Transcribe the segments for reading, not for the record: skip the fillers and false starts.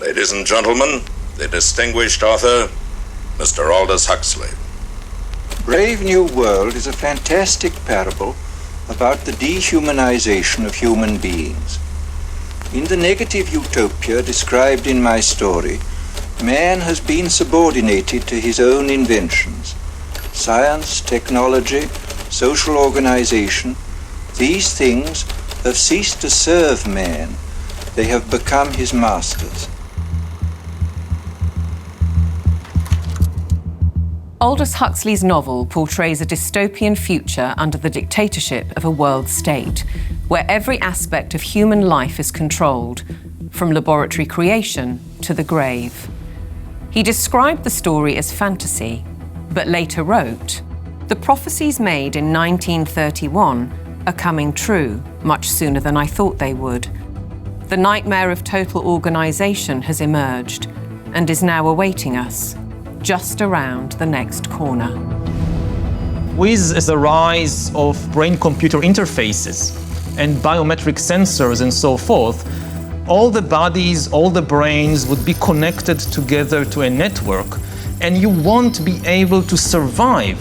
Ladies and gentlemen, the distinguished author, Mr. Aldous Huxley. Brave New World is a fantastic parable about the dehumanization of human beings. In the negative utopia described in my story, man has been subordinated to his own inventions. Science, technology, social organization, these things have ceased to serve man. They have become his masters. Aldous Huxley's novel portrays a dystopian future under the dictatorship of a world state, where every aspect of human life is controlled, from laboratory creation to the grave. He described the story as fantasy, but later wrote, "The prophecies made in 1931 are coming true much sooner than I thought they would. The nightmare of total organisation has emerged and is now awaiting us, just around the next corner." With the rise of brain-computer interfaces and biometric sensors and so forth, all the bodies, all the brains would be connected together to a network, and you won't be able to survive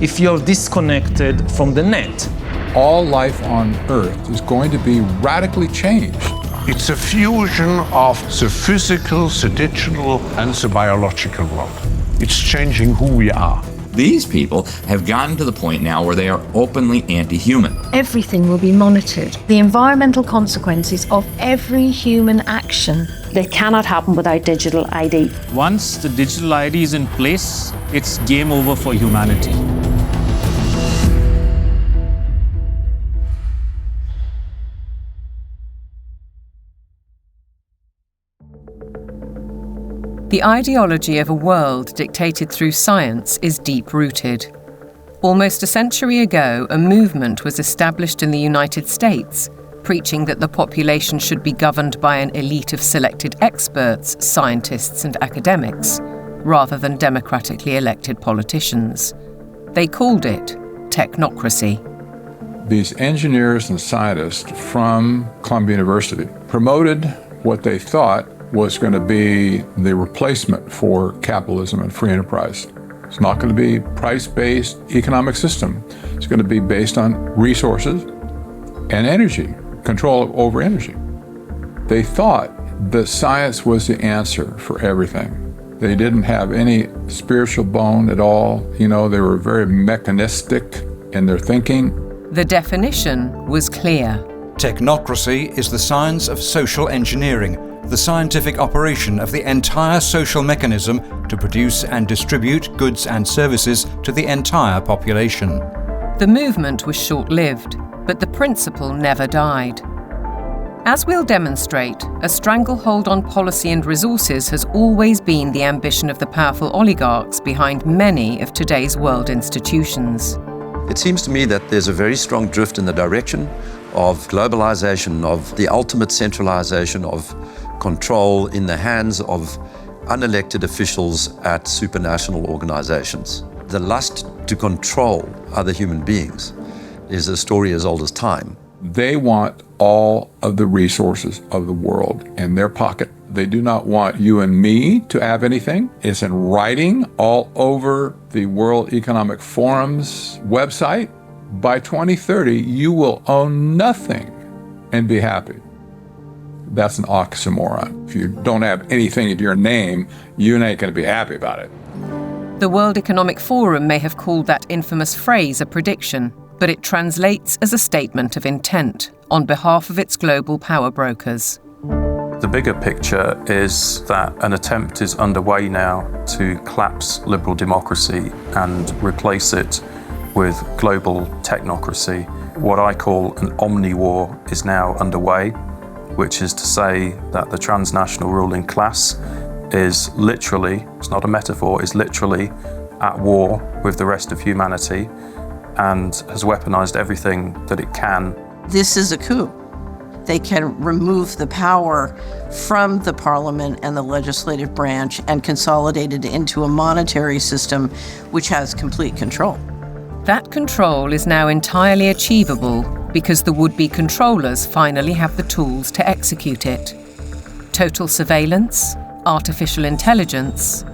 if you're disconnected from the net. All life on Earth is going to be radically changed. It's a fusion of the physical, the digital, and the biological world. It's changing who we are. These people have gotten to the point now where they are openly anti-human. Everything will be monitored. The environmental consequences of every human action. They cannot happen without digital ID. Once the digital ID is in place, it's game over for humanity. The ideology of a world dictated through science is deep-rooted. Almost a century ago, a movement was established in the United States, preaching that the population should be governed by an elite of selected experts, scientists and academics, rather than democratically elected politicians. They called it technocracy. These engineers and scientists from Columbia University promoted what they thought was going to be the replacement for capitalism and free enterprise. It's not going to be price-based economic system. It's going to be based on resources and energy, control over energy. They thought that science was the answer for everything. They didn't have any spiritual bone at all. You know, they were very mechanistic in their thinking. The definition was clear. Technocracy is the science of social engineering, the scientific operation of the entire social mechanism to produce and distribute goods and services to the entire population. The movement was short-lived, but the principle never died. As we'll demonstrate, a stranglehold on policy and resources has always been the ambition of the powerful oligarchs behind many of today's world institutions. It seems to me that there's a very strong drift in the direction of globalization, of the ultimate centralization of control in the hands of unelected officials at supranational organizations. The lust to control other human beings is a story as old as time. They want all of the resources of the world in their pocket. They do not want you and me to have anything. It's in writing all over the World Economic Forum's website. By 2030, you will own nothing and be happy. That's an oxymoron. If you don't have anything in your name, you ain't going to be happy about it. The World Economic Forum may have called that infamous phrase a prediction, but it translates as a statement of intent on behalf of its global power brokers. The bigger picture is that an attempt is underway now to collapse liberal democracy and replace it with global technocracy. What I call an omni-war is now underway, which is to say that the transnational ruling class is literally, it's not a metaphor, is literally at war with the rest of humanity and has weaponized everything that it can. This is a coup. They can remove the power from the parliament and the legislative branch and consolidate it into a monetary system which has complete control. That control is now entirely achievable because the would-be controllers finally have the tools to execute it. Total surveillance, artificial intelligence,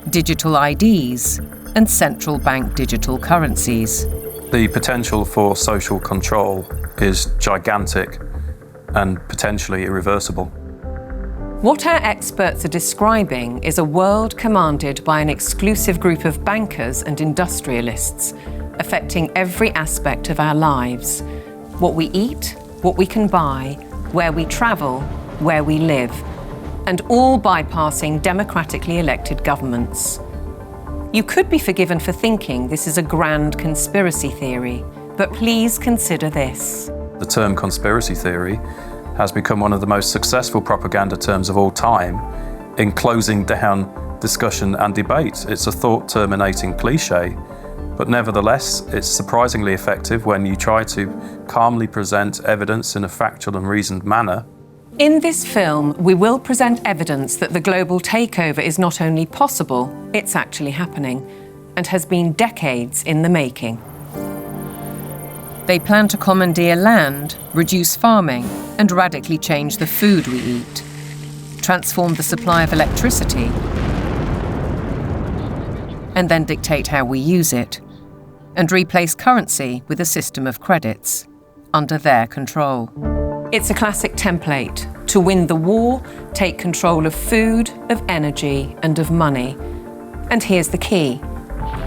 digital IDs, and central bank digital currencies. The potential for social control is gigantic and potentially irreversible. What our experts are describing is a world commanded by an exclusive group of bankers and industrialists, affecting every aspect of our lives. What we eat, what we can buy, where we travel, where we live, and all bypassing democratically elected governments. You could be forgiven for thinking this is a grand conspiracy theory, but please consider this. The term conspiracy theory has become one of the most successful propaganda terms of all time in closing down discussion and debate. It's a thought-terminating cliche, but nevertheless, it's surprisingly effective when you try to calmly present evidence in a factual and reasoned manner. In this film, we will present evidence that the global takeover is not only possible, it's actually happening, and has been decades in the making. They plan to commandeer land, reduce farming, and radically change the food we eat, transform the supply of electricity, and then dictate how we use it, and replace currency with a system of credits under their control. It's a classic template to win the war, take control of food, of energy, and of money. And here's the key.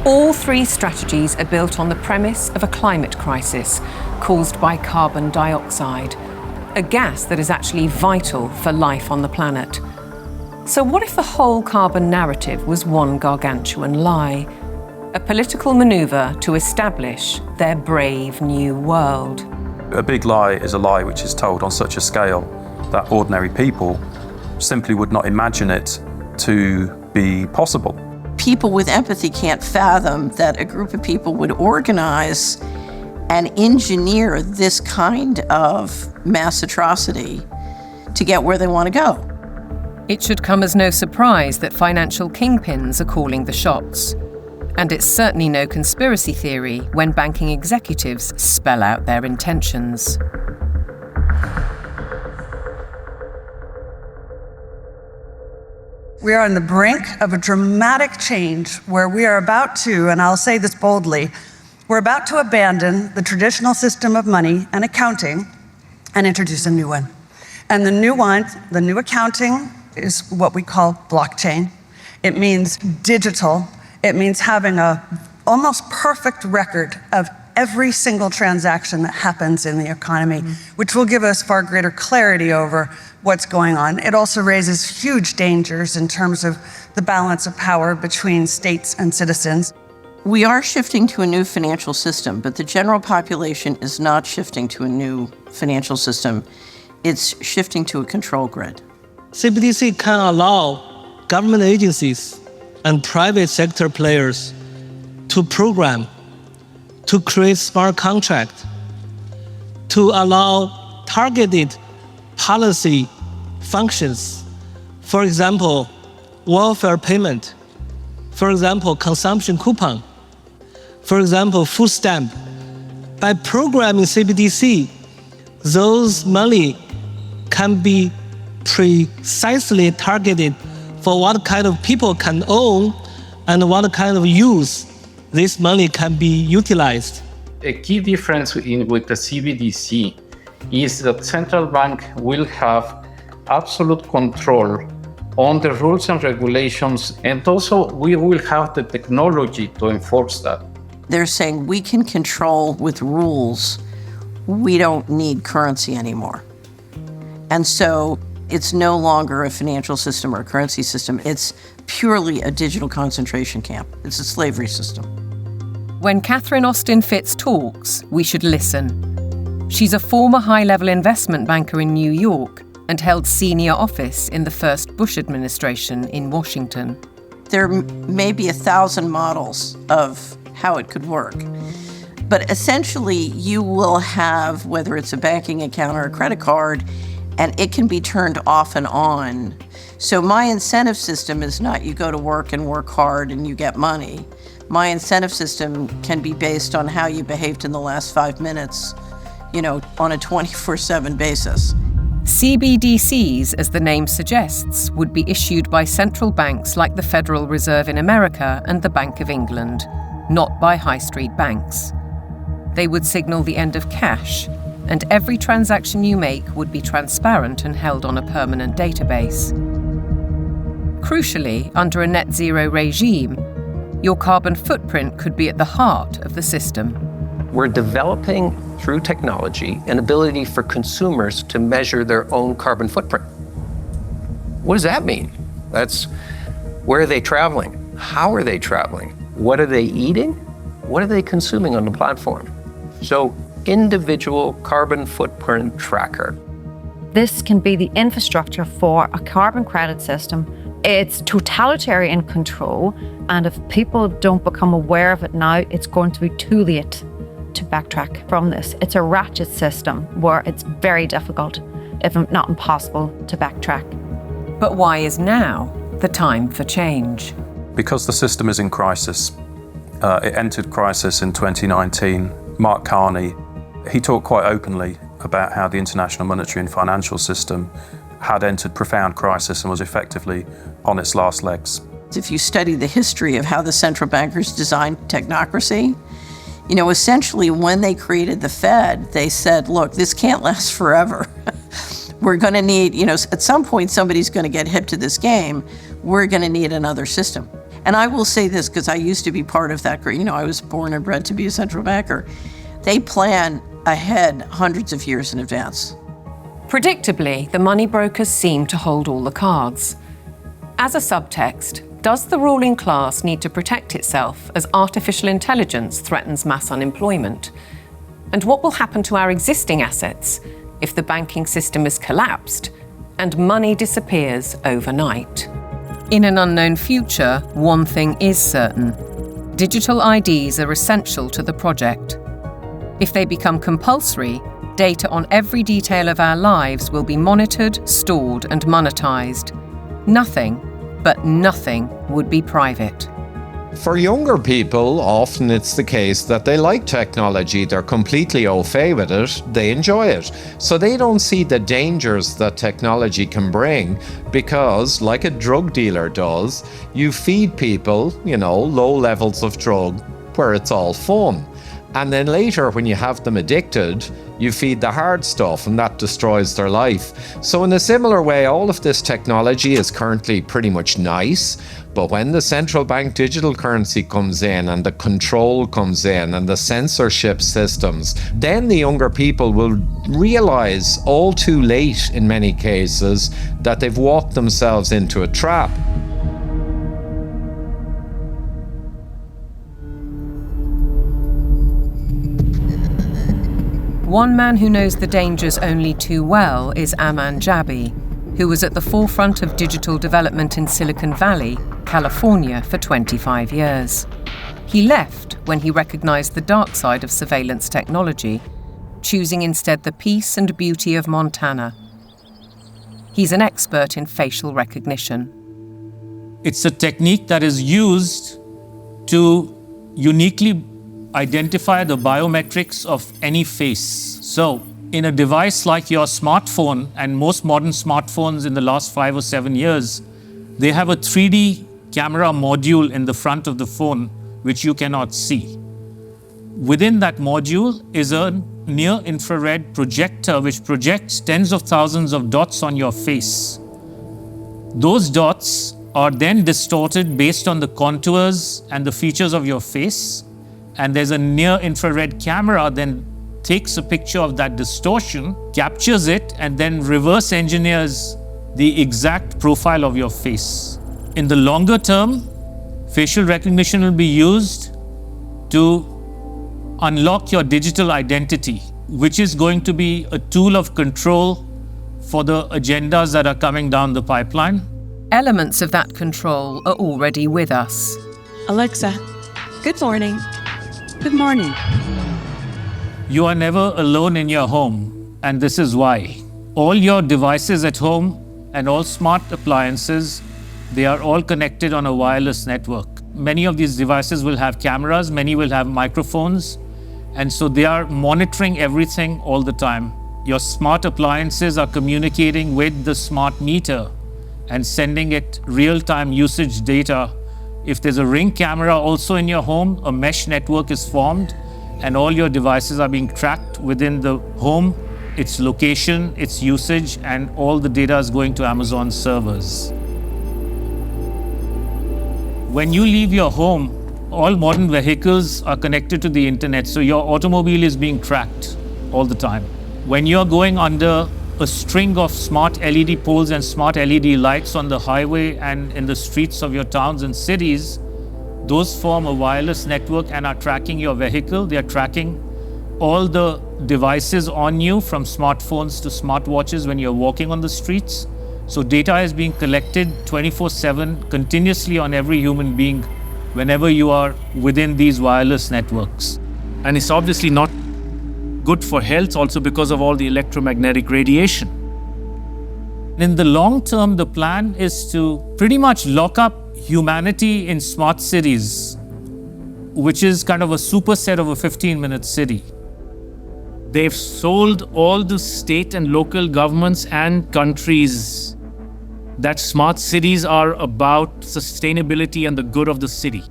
All three strategies are built on the premise of a climate crisis caused by carbon dioxide, a gas that is actually vital for life on the planet. So what if the whole carbon narrative was one gargantuan lie? A political maneuver to establish their brave new world. A big lie is a lie which is told on such a scale that ordinary people simply would not imagine it to be possible. People with empathy can't fathom that a group of people would organize and engineer this kind of mass atrocity to get where they want to go. It should come as no surprise that financial kingpins are calling the shots. And it's certainly no conspiracy theory when banking executives spell out their intentions. We are on the brink of a dramatic change where we are about to, and I'll say this boldly, we're about to abandon the traditional system of money and accounting and introduce a new one. And the new accounting is what we call blockchain. It means digital. It means having an almost perfect record of every single transaction that happens in the economy, which will give us far greater clarity over what's going on. It also raises huge dangers in terms of the balance of power between states and citizens. We are shifting to a new financial system, but the general population is not shifting to a new financial system. It's shifting to a control grid. CBDC can allow government agencies and private sector players to program, to create smart contracts, to allow targeted policy functions. For example, welfare payment. For example, consumption coupon. For example, food stamp. By programming CBDC, those money can be precisely targeted for what kind of people can own and what kind of use this money can be utilized. A key difference with the CBDC is that central bank will have absolute control on the rules and regulations, and also we will have the technology to enforce that. They're saying we can control with rules. We don't need currency anymore. And so it's no longer a financial system or a currency system. It's purely a digital concentration camp. It's a slavery system. When Catherine Austin Fitts talks, we should listen. She's a former high-level investment banker in New York and held senior office in the first Bush administration in Washington. There may be 1,000 models of how it could work. But essentially, you will have, whether it's a banking account or a credit card, and it can be turned off and on. So my incentive system is not you go to work and work hard and you get money. My incentive system can be based on how you behaved in the last 5 minutes, on a 24/7 basis. CBDCs, as the name suggests, would be issued by central banks like the Federal Reserve in America and the Bank of England, not by high street banks. They would signal the end of cash, and every transaction you make would be transparent and held on a permanent database. Crucially, under a net zero regime, your carbon footprint could be at the heart of the system. We're developing, through technology, an ability for consumers to measure their own carbon footprint. What does that mean? That's where are they traveling? How are they traveling? What are they eating? What are they consuming on the platform? So, individual carbon footprint tracker. This can be the infrastructure for a carbon credit system. It's totalitarian control, and if people don't become aware of it now, it's going to be too late to backtrack from this. It's a ratchet system where it's very difficult, if not impossible, to backtrack. But why is now the time for change? Because the system is in crisis. It entered crisis in 2019. Mark Carney, he talked quite openly about how the international monetary and financial system had entered profound crisis and was effectively on its last legs. If you study the history of how the central bankers designed technocracy, essentially when they created the Fed, they said, look, this can't last forever. We're going to need, at some point somebody's going to get hip to this game. We're going to need another system. And I will say this because I used to be part of that group. I was born and bred to be a central banker. They plan ahead hundreds of years in advance. Predictably, the money brokers seem to hold all the cards. As a subtext, does the ruling class need to protect itself as artificial intelligence threatens mass unemployment? And what will happen to our existing assets if the banking system is collapsed and money disappears overnight? In an unknown future, one thing is certain. Digital IDs are essential to the project. If they become compulsory, data on every detail of our lives will be monitored, stored, and monetized. Nothing, but nothing, would be private. For younger people, often it's the case that they like technology, they're completely au fait with it, they enjoy it. So they don't see the dangers that technology can bring because, like a drug dealer does, you feed people, low levels of drug where it's all fun. And then later, when you have them addicted, you feed the hard stuff and that destroys their life. So in a similar way, all of this technology is currently pretty much nice, but when the central bank digital currency comes in and the control comes in and the censorship systems, then the younger people will realize all too late in many cases that they've walked themselves into a trap. One man who knows the dangers only too well is Aman Jabi, who was at the forefront of digital development in Silicon Valley, California, for 25 years. He left when he recognized the dark side of surveillance technology, choosing instead the peace and beauty of Montana. He's an expert in facial recognition. It's a technique that is used to uniquely identify the biometrics of any face. So, in a device like your smartphone, and most modern smartphones in the last 5 or 7 years, they have a 3D camera module in the front of the phone, which you cannot see. Within that module is a near-infrared projector, which projects tens of thousands of dots on your face. Those dots are then distorted based on the contours and the features of your face. And there's a near-infrared camera then takes a picture of that distortion, captures it, and then reverse engineers the exact profile of your face. In the longer term, facial recognition will be used to unlock your digital identity, which is going to be a tool of control for the agendas that are coming down the pipeline. Elements of that control are already with us. Alexa, good morning. Good morning. You are never alone in your home, and this is why. All your devices at home and all smart appliances, they are all connected on a wireless network. Many of these devices will have cameras, many will have microphones, and so they are monitoring everything all the time. Your smart appliances are communicating with the smart meter and sending it real-time usage data. If there's a Ring camera also in your home, a mesh network is formed and all your devices are being tracked within the home, its location, its usage, and all the data is going to Amazon servers. When you leave your home, all modern vehicles are connected to the internet, so your automobile is being tracked all the time. When you're going under a string of smart LED poles and smart LED lights on the highway and in the streets of your towns and cities, those form a wireless network and are tracking your vehicle. They are tracking all the devices on you, from smartphones to smartwatches when you're walking on the streets. So data is being collected 24/7 continuously on every human being whenever you are within these wireless networks. And it's obviously not good for health also because of all the electromagnetic radiation. In the long term, the plan is to pretty much lock up humanity in smart cities, which is kind of a superset of a 15-minute city. They've sold all the state and local governments and countries that smart cities are about sustainability and the good of the city.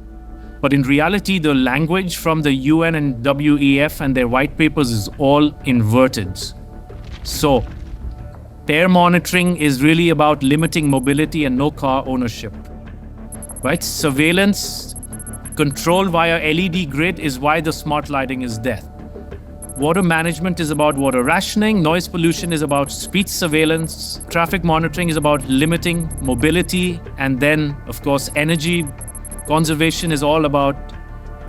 But in reality, the language from the UN and WEF and their white papers is all inverted. So, air monitoring is really about limiting mobility and no car ownership. Right? Surveillance, control via LED grid is why the smart lighting is there. Water management is about water rationing, noise pollution is about speed surveillance, traffic monitoring is about limiting mobility, and then, of course, energy conservation is all about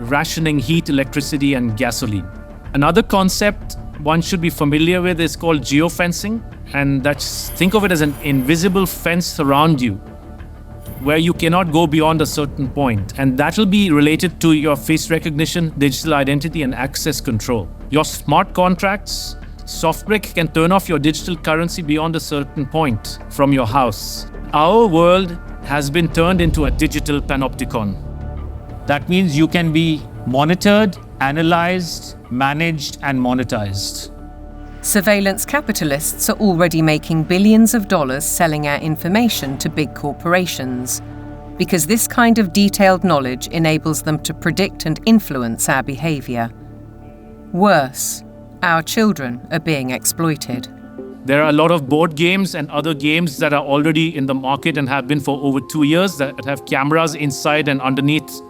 rationing heat, electricity, and gasoline. Another concept one should be familiar with is called geofencing, and think of it as an invisible fence around you where you cannot go beyond a certain point, and that will be related to your face recognition, digital identity, and access control. Your smart contracts, SoftBrick can turn off your digital currency beyond a certain point from your house. Our world has been turned into a digital panopticon. That means you can be monitored, analyzed, managed, and monetized. Surveillance capitalists are already making billions of dollars selling our information to big corporations, because this kind of detailed knowledge enables them to predict and influence our behavior. Worse, our children are being exploited. There are a lot of board games and other games that are already in the market and have been for over 2 years that have cameras inside and underneath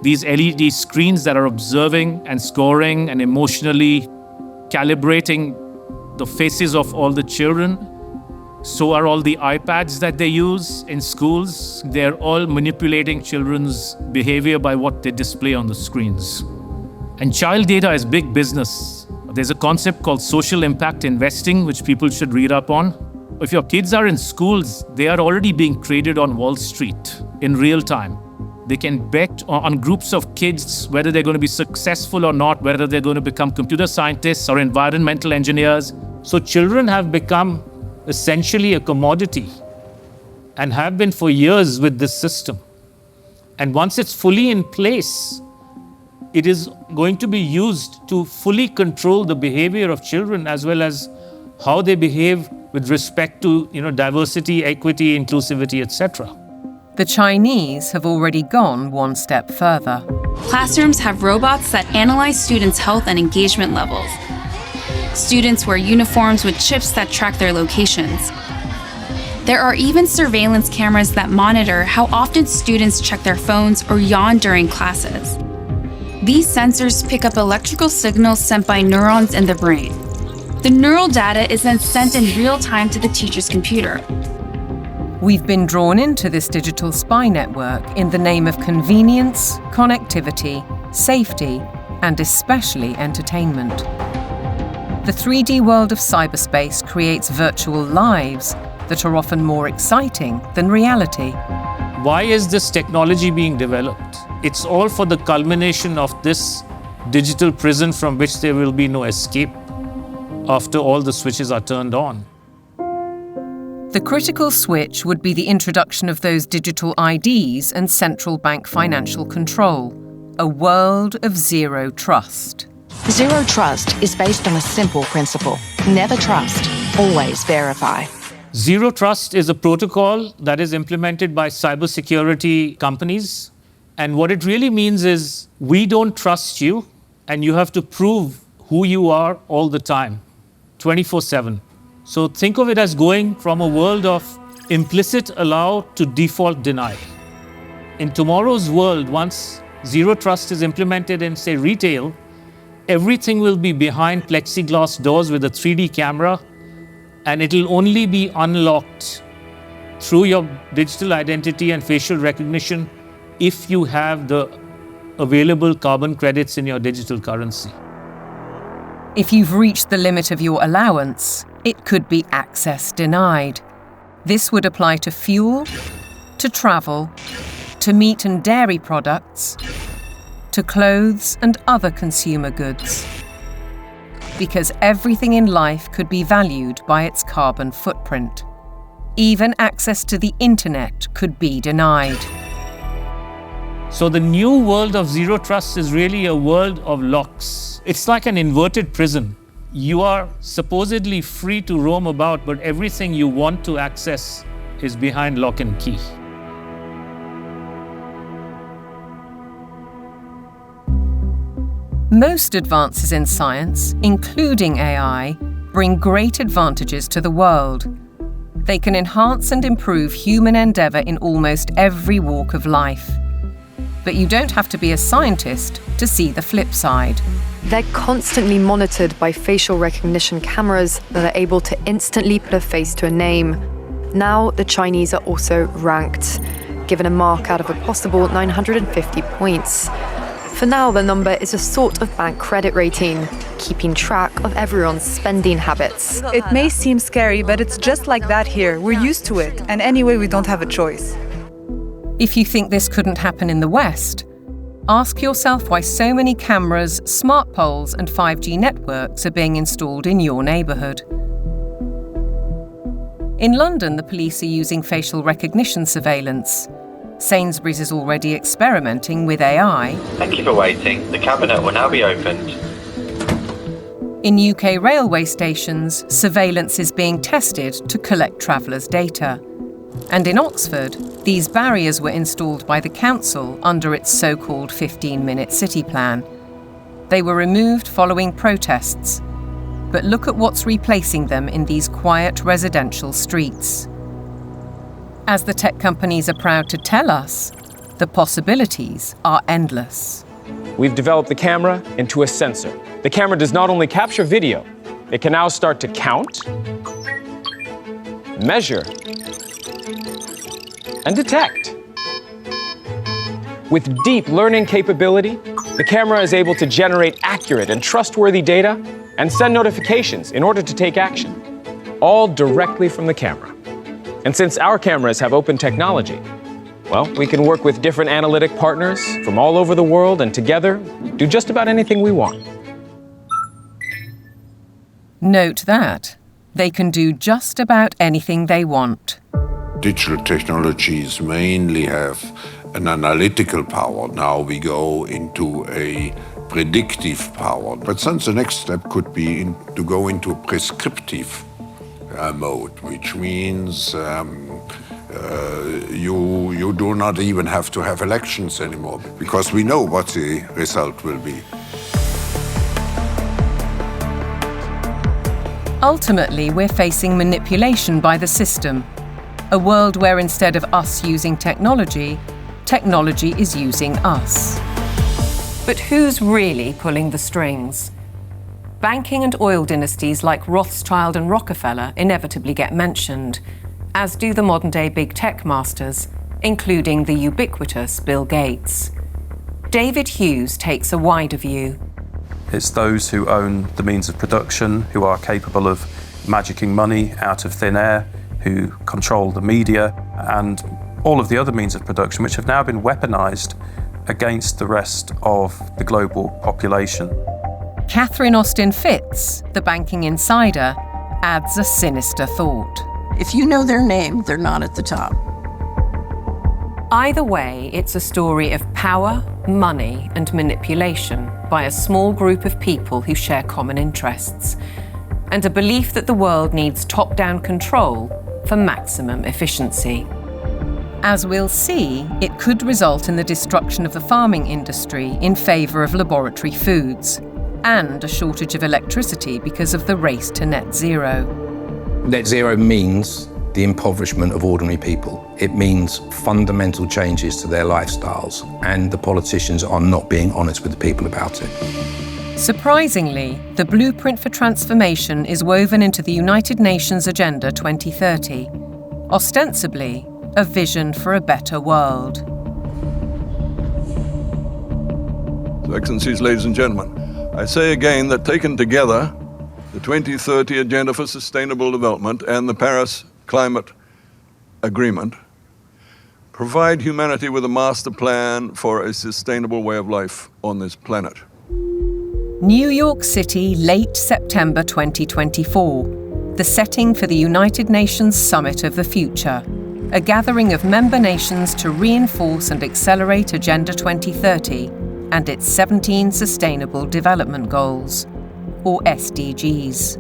these LED screens that are observing and scoring and emotionally calibrating the faces of all the children. So are all the iPads that they use in schools. They're all manipulating children's behavior by what they display on the screens. And child data is big business. There's a concept called social impact investing, which people should read up on. If your kids are in schools, they are already being traded on Wall Street in real time. They can bet on groups of kids whether they're going to be successful or not, whether they're going to become computer scientists or environmental engineers. So children have become essentially a commodity and have been for years with this system. And once it's fully in place, it is going to be used to fully control the behavior of children as well as how they behave with respect to, diversity, equity, inclusivity, etc. The Chinese have already gone one step further. Classrooms have robots that analyze students' health and engagement levels. Students wear uniforms with chips that track their locations. There are even surveillance cameras that monitor how often students check their phones or yawn during classes. These sensors pick up electrical signals sent by neurons in the brain. The neural data is then sent in real time to the teacher's computer. We've been drawn into this digital spy network in the name of convenience, connectivity, safety, and especially entertainment. The 3D world of cyberspace creates virtual lives that are often more exciting than reality. Why is this technology being developed? It's all for the culmination of this digital prison from which there will be no escape after all the switches are turned on. The critical switch would be the introduction of those digital IDs and central bank financial control, a world of zero trust. Zero trust is based on a simple principle. Never trust, always verify. Zero trust is a protocol that is implemented by cybersecurity companies. And what it really means is we don't trust you, and you have to prove who you are all the time, 24/7. So think of it as going from a world of implicit allow to default deny. In tomorrow's world, once zero trust is implemented in, say, retail, everything will be behind plexiglass doors with a 3D camera, and it'll only be unlocked through your digital identity and facial recognition if you have the available carbon credits in your digital currency. If you've reached the limit of your allowance, it could be access denied. This would apply to fuel, to travel, to meat and dairy products, to clothes and other consumer goods. Because everything in life could be valued by its carbon footprint. Even access to the internet could be denied. So the new world of zero trust is really a world of locks. It's like an inverted prison. You are supposedly free to roam about, but everything you want to access is behind lock and key. Most advances in science, including AI, bring great advantages to the world. They can enhance and improve human endeavour in almost every walk of life. But you don't have to be a scientist to see the flip side. They're constantly monitored by facial recognition cameras that are able to instantly put a face to a name. Now the Chinese are also ranked, given a mark out of a possible 950 points. For now, the number is a sort of bank credit rating, keeping track of everyone's spending habits. It may seem scary, but it's just like that here. We're used to it, and anyway, we don't have a choice. If you think this couldn't happen in the West, ask yourself why so many cameras, smart poles, and 5G networks are being installed in your neighbourhood. In London, the police are using facial recognition surveillance. Sainsbury's is already experimenting with AI. Thank you for waiting. The cabinet will now be opened. In UK railway stations, surveillance is being tested to collect travellers' data. And in Oxford, these barriers were installed by the council under its so-called 15-minute city plan. They were removed following protests. But look at what's replacing them in these quiet residential streets. As the tech companies are proud to tell us, the possibilities are endless. We've developed the camera into a sensor. The camera does not only capture video, it can now start to count, measure, and detect. With deep learning capability, the camera is able to generate accurate and trustworthy data and send notifications in order to take action, all directly from the camera. And since our cameras have open technology, well, we can work with different analytic partners from all over the world and together do just about anything we want. Note that they can do just about anything they want. Digital technologies mainly have an analytical power. Now we go into a predictive power. But since the next step could be to go into a prescriptive mode, which means you do not even have to have elections anymore, because we know what the result will be. Ultimately, we're facing manipulation by the system. A world where instead of us using technology, technology is using us. But who's really pulling the strings? Banking and oil dynasties like Rothschild and Rockefeller inevitably get mentioned, as do the modern-day big tech masters, including the ubiquitous Bill Gates. David Hughes takes a wider view. It's those who own the means of production, who are capable of magicking money out of thin air, who control the media, and all of the other means of production, which have now been weaponized against the rest of the global population. Catherine Austin Fitz, the banking insider, adds a sinister thought. If you know their name, they're not at the top. Either way, it's a story of power, money, and manipulation by a small group of people who share common interests, and a belief that the world needs top-down control for maximum efficiency. As we'll see, it could result in the destruction of the farming industry in favour of laboratory foods, and a shortage of electricity because of the race to net zero. Net zero means the impoverishment of ordinary people. It means fundamental changes to their lifestyles, and the politicians are not being honest with the people about it. Surprisingly, the blueprint for transformation is woven into the United Nations Agenda 2030, ostensibly a vision for a better world. Excellencies, ladies and gentlemen, I say again that taken together, the 2030 Agenda for Sustainable Development and the Paris Climate Agreement provide humanity with a master plan for a sustainable way of life on this planet. New York City, late September 2024, the setting for the United Nations Summit of the Future, a gathering of member nations to reinforce and accelerate Agenda 2030 and its 17 Sustainable Development Goals, or SDGs.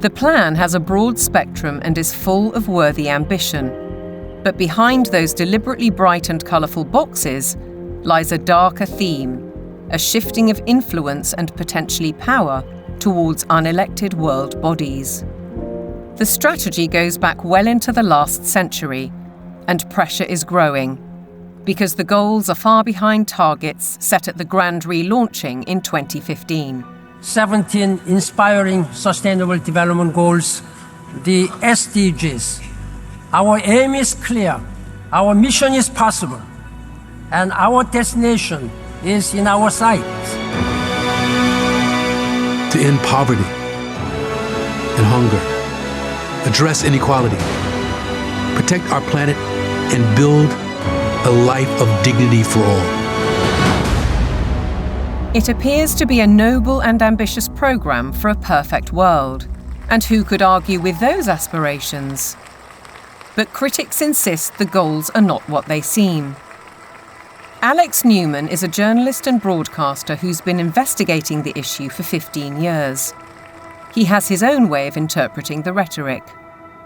The plan has a broad spectrum and is full of worthy ambition. But behind those deliberately bright and colourful boxes lies a darker theme, a shifting of influence and potentially power towards unelected world bodies. The strategy goes back well into the last century, and pressure is growing, because the goals are far behind targets set at the grand relaunching in 2015. 17 inspiring Sustainable Development Goals, the SDGs. Our aim is clear, our mission is possible, and our destination is in our sights. To end poverty and hunger, address inequality, protect our planet, and build a life of dignity for all. It appears to be a noble and ambitious programme for a perfect world. And who could argue with those aspirations? But critics insist the goals are not what they seem. Alex Newman is a journalist and broadcaster who's been investigating the issue for 15 years. He has his own way of interpreting the rhetoric.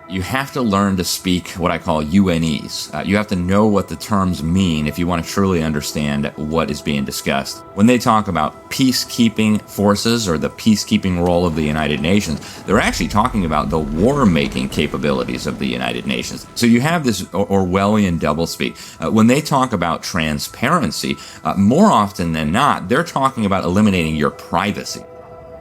You have to learn to speak what I call UNEs. You have to know what the terms mean if you want to truly understand what is being discussed. When they talk about peacekeeping forces or the peacekeeping role of the United Nations, they're actually talking about the war-making capabilities of the United Nations. So you have this Orwellian doublespeak. When they talk about transparency, more often than not, they're talking about eliminating your privacy.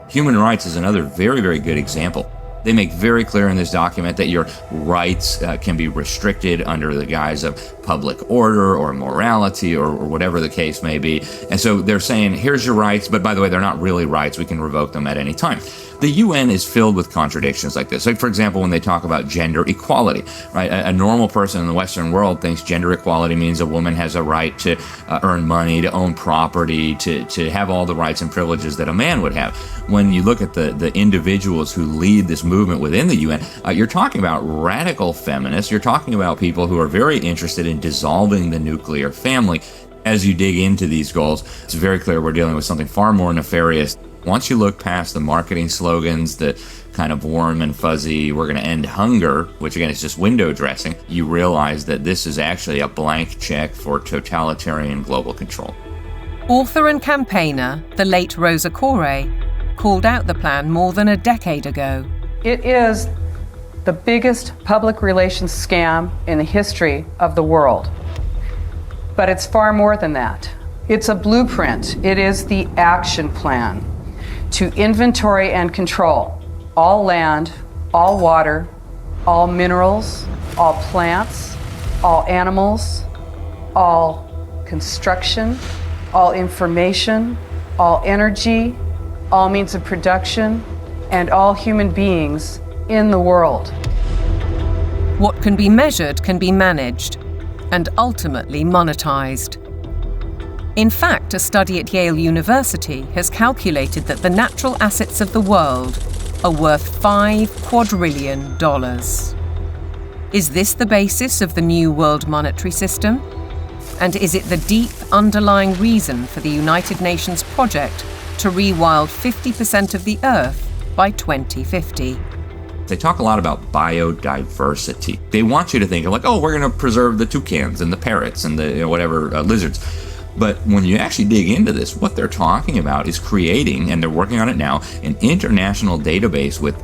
Human rights is another very, very good example. They make very clear in this document that your rights can be restricted under the guise of public order or morality or whatever the case may be. And so they're saying, here's your rights, but by the way, they're not really rights. We can revoke them at any time. The UN is filled with contradictions like this. Like, for example, when they talk about gender equality, right? A normal person in the Western world thinks gender equality means a woman has a right to earn money, to own property, to have all the rights and privileges that a man would have. When you look at the individuals who lead this movement within the UN, you're talking about radical feminists. You're talking about people who are very interested in dissolving the nuclear family. As you dig into these goals, it's very clear we're dealing with something far more nefarious. Once you look past the marketing slogans, the kind of warm and fuzzy, we're going to end hunger, which again is just window dressing, you realize that this is actually a blank check for totalitarian global control. Author and campaigner, the late Rosa Koire, called out the plan more than a decade ago. It is the biggest public relations scam in the history of the world. But it's far more than that. It's a blueprint. It is the action plan to inventory and control all land, all water, all minerals, all plants, all animals, all construction, all information, all energy, all means of production, and all human beings in the world. What can be measured can be managed and ultimately monetized. In fact, a study at Yale University has calculated that the natural assets of the world are worth $5 quadrillion. Is this the basis of the new world monetary system? And is it the deep underlying reason for the United Nations project to rewild 50% of the Earth by 2050? They talk a lot about biodiversity. They want you to think of like, oh, we're going to preserve the toucans and the parrots and the lizards. But when you actually dig into this, what they're talking about is creating, and they're working on it now, an international database with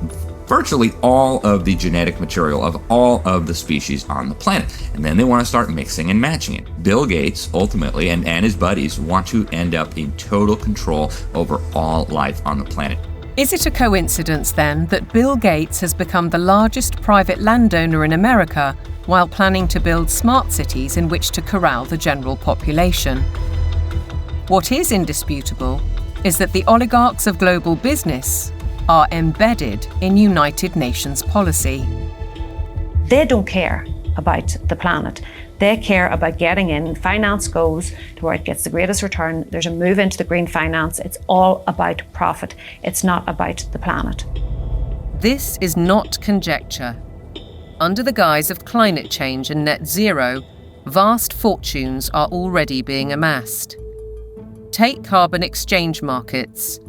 virtually all of the genetic material of all of the species on the planet. And then they want to start mixing and matching it. Bill Gates, ultimately, and his buddies want to end up in total control over all life on the planet. Is it a coincidence, then, that Bill Gates has become the largest private landowner in America while planning to build smart cities in which to corral the general population? What is indisputable is that the oligarchs of global business are embedded in United Nations policy. They don't care about the planet. They care about getting in. Finance goes to where it gets the greatest return. There's a move into the green finance. It's all about profit. It's not about the planet. This is not conjecture. Under the guise of climate change and net zero, vast fortunes are already being amassed. Take carbon exchange markets.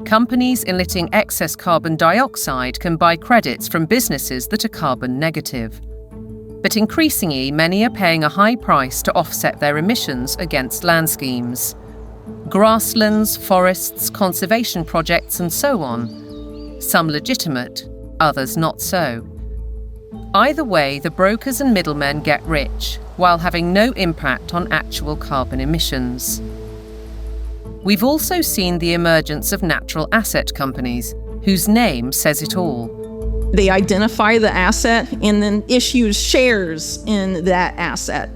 Companies emitting excess carbon dioxide can buy credits from businesses that are carbon negative. But increasingly, many are paying a high price to offset their emissions against land schemes. Grasslands, forests, conservation projects, and so on. Some legitimate, others not so. Either way, the brokers and middlemen get rich, while having no impact on actual carbon emissions. We've also seen the emergence of natural asset companies, whose name says it all. They identify the asset and then issue shares in that asset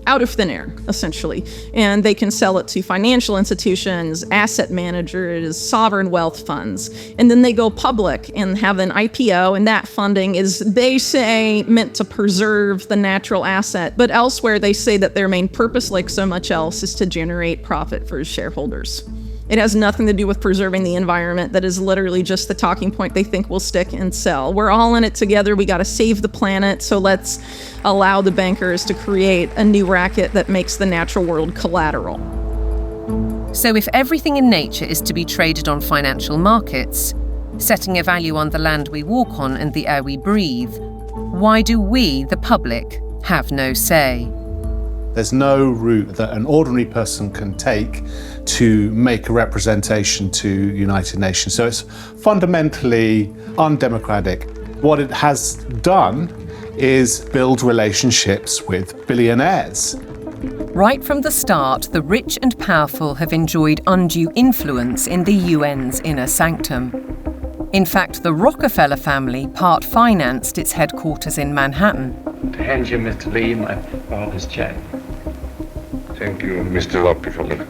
out of thin air, essentially. And they can sell it to financial institutions, asset managers, sovereign wealth funds. And then they go public and have an IPO, and that funding is, they say, meant to preserve the natural asset. But elsewhere, they say that their main purpose, like so much else, is to generate profit for shareholders. It has nothing to do with preserving the environment. That is literally just the talking point they think will stick and sell. We're all in it together. We got to save the planet. So let's allow the bankers to create a new racket that makes the natural world collateral. So if everything in nature is to be traded on financial markets, setting a value on the land we walk on and the air we breathe, why do we, the public, have no say? There's no route that an ordinary person can take to make a representation to United Nations. So it's fundamentally undemocratic. What it has done is build relationships with billionaires. Right from the start, the rich and powerful have enjoyed undue influence in the UN's inner sanctum. In fact, the Rockefeller family part-financed its headquarters in Manhattan. To hand you, Mr. Lee, my father's check. Thank you, Mr. Rockefeller.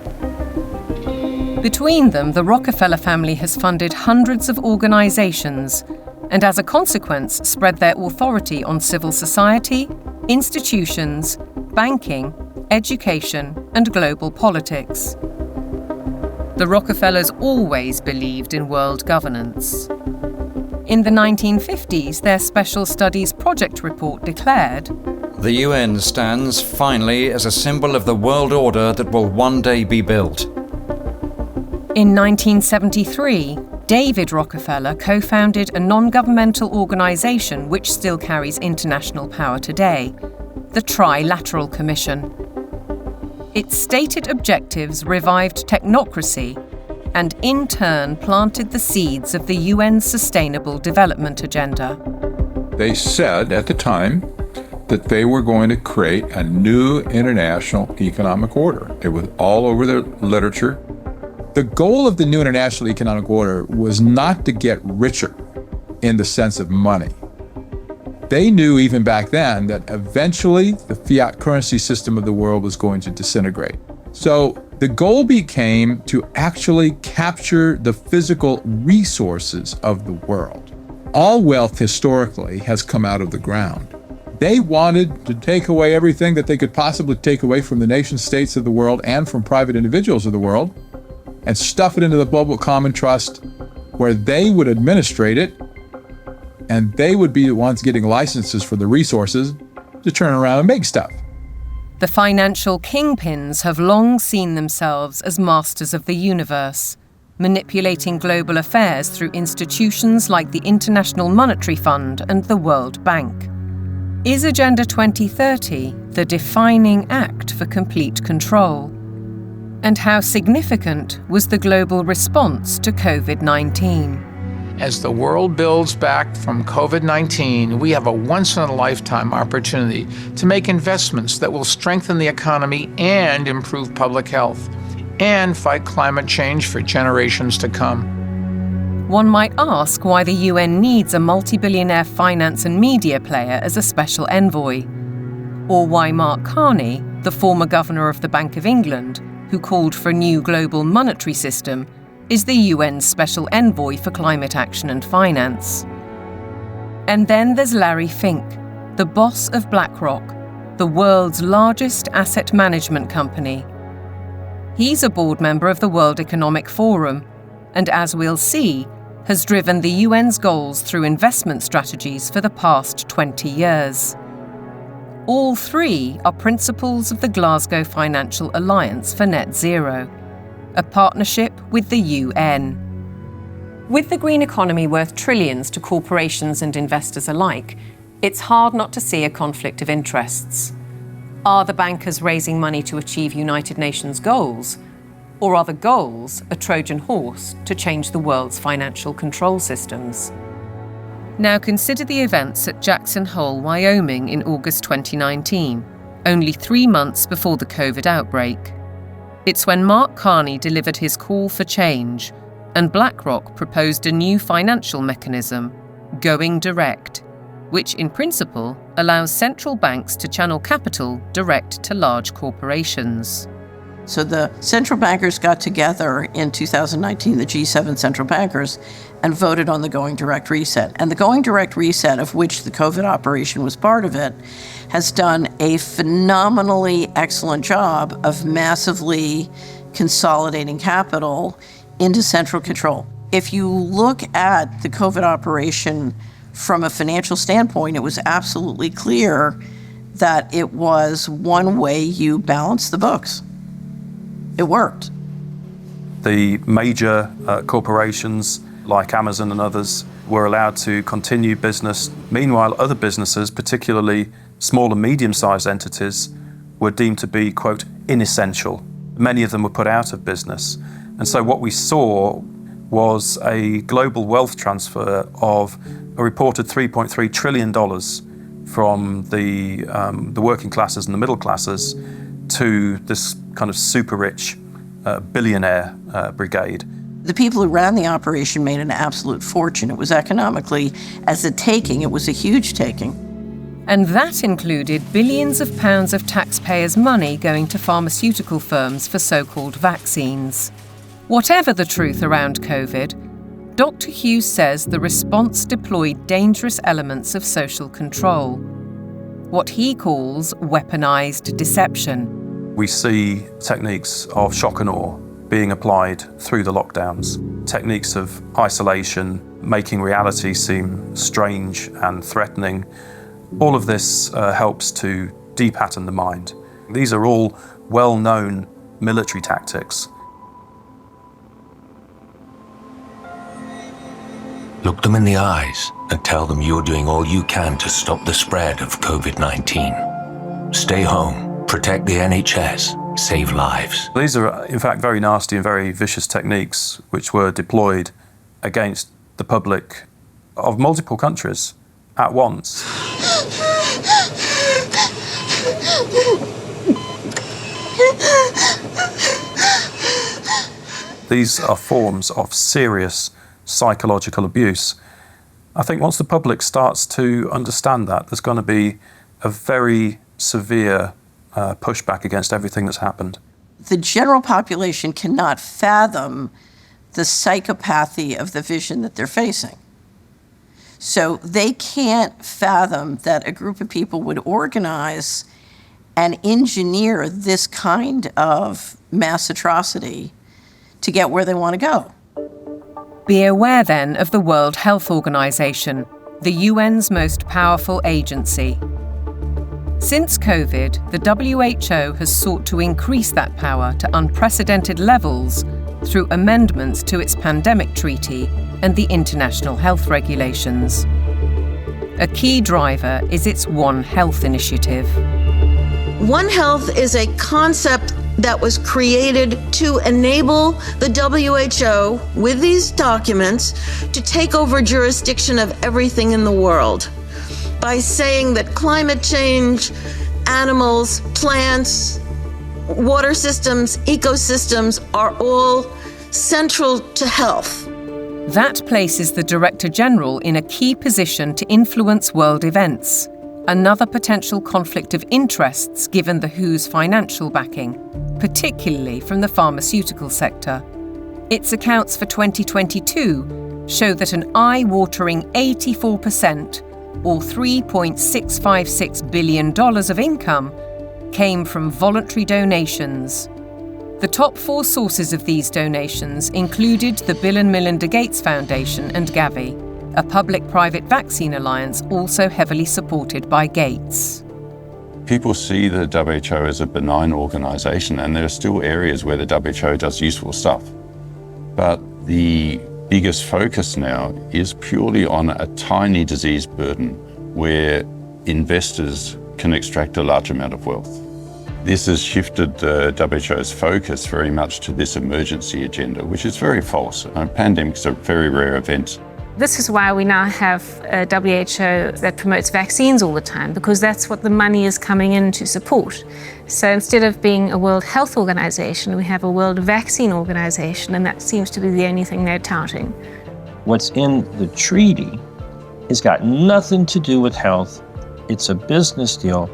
Between them, the Rockefeller family has funded hundreds of organizations and, as a consequence, spread their authority on civil society, institutions, banking, education, and global politics. The Rockefellers always believed in world governance. In the 1950s, their Special Studies Project report declared, "The UN stands, finally, as a symbol of the world order that will one day be built." In 1973, David Rockefeller co-founded a non-governmental organization which still carries international power today, the Trilateral Commission. Its stated objectives revived technocracy and in turn planted the seeds of the UN's Sustainable Development Agenda. They said at the time that they were going to create a new international economic order. It was all over the literature. The goal of the new international economic order was not to get richer in the sense of money. They knew even back then that eventually the fiat currency system of the world was going to disintegrate. So the goal became to actually capture the physical resources of the world. All wealth historically has come out of the ground. They wanted to take away everything that they could possibly take away from the nation states of the world and from private individuals of the world and stuff it into the global common trust where they would administrate it and they would be the ones getting licenses for the resources to turn around and make stuff. The financial kingpins have long seen themselves as masters of the universe, manipulating global affairs through institutions like the International Monetary Fund and the World Bank. Is Agenda 2030 the defining act for complete control? And how significant was the global response to COVID-19? As the world builds back from COVID-19, we have a once-in-a-lifetime opportunity to make investments that will strengthen the economy and improve public health, and fight climate change for generations to come. One might ask why the UN needs a multi-billionaire finance and media player as a special envoy, or why Mark Carney, the former governor of the Bank of England, who called for a new global monetary system, is the UN's special envoy for climate action and finance. And then there's Larry Fink, the boss of BlackRock, the world's largest asset management company. He's a board member of the World Economic Forum, and as we'll see, has driven the UN's goals through investment strategies for the past 20 years. All three are principles of the Glasgow Financial Alliance for Net Zero, a partnership with the UN. With the green economy worth trillions to corporations and investors alike, it's hard not to see a conflict of interests. Are the bankers raising money to achieve United Nations goals? Or are the goals a Trojan horse to change the world's financial control systems? Now consider the events at Jackson Hole, Wyoming in August 2019, only 3 months before the COVID outbreak. It's when Mark Carney delivered his call for change, and BlackRock proposed a new financial mechanism, Going Direct, which in principle allows central banks to channel capital direct to large corporations. So the central bankers got together in 2019, the G7 central bankers, and voted on the Going Direct Reset. And the Going Direct Reset, of which the COVID operation was part of it, has done a phenomenally excellent job of massively consolidating capital into central control. If you look at the COVID operation from a financial standpoint, it was absolutely clear that it was one way you balance the books. It worked. The major corporations like Amazon and others were allowed to continue business. Meanwhile, other businesses, particularly small and medium-sized entities, were deemed to be, quote, inessential. Many of them were put out of business. And so what we saw was a global wealth transfer of a reported $3.3 trillion from the working classes and the middle classes to this kind of super rich billionaire brigade. The people who ran the operation made an absolute fortune. It was economically, as a taking, it was a huge taking. And that included billions of pounds of taxpayers' money going to pharmaceutical firms for so-called vaccines. Whatever the truth around COVID, Dr. Hughes says the response deployed dangerous elements of social control, what he calls weaponized deception. We see techniques of shock and awe being applied through the lockdowns, techniques of isolation, making reality seem strange and threatening. All of this helps to depattern the mind. These are all well-known military tactics. Look them in the eyes and tell them you're doing all you can to stop the spread of COVID-19. Stay home, protect the NHS, save lives. These are, in fact, very nasty and very vicious techniques which were deployed against the public of multiple countries at once. These are forms of serious psychological abuse. I think once the public starts to understand that, there's going to be a very severe pushback against everything that's happened. The general population cannot fathom the psychopathy of the vision that they're facing. So they can't fathom that a group of people would organize and engineer this kind of mass atrocity to get where they want to go. Be aware then of the World Health Organization, the UN's most powerful agency. Since COVID, the WHO has sought to increase that power to unprecedented levels through amendments to its pandemic treaty and the international health regulations. A key driver is its One Health initiative. One Health is a concept that was created to enable the WHO, with these documents, to take over jurisdiction of everything in the world by saying that climate change, animals, plants, water systems, ecosystems are all central to health. That places the Director General in a key position to influence world events, another potential conflict of interests given the WHO's financial backing, particularly from the pharmaceutical sector. Its accounts for 2022 show that an eye-watering 84%, or $3.656 billion of income, came from voluntary donations. The top 4 sources of these donations included the Bill and Melinda Gates Foundation and Gavi, a public-private vaccine alliance also heavily supported by Gates. People see the WHO as a benign organization, and there are still areas where the WHO does useful stuff. But the biggest focus now is purely on a tiny disease burden where investors can extract a large amount of wealth. This has shifted the WHO's focus very much to this emergency agenda, which is very false. Pandemics are very rare events. This is why we now have a WHO that promotes vaccines all the time, because that's what the money is coming in to support. So instead of being a World Health Organization, we have a World Vaccine Organization, and that seems to be the only thing they're touting. What's in the treaty has got nothing to do with health. It's a business deal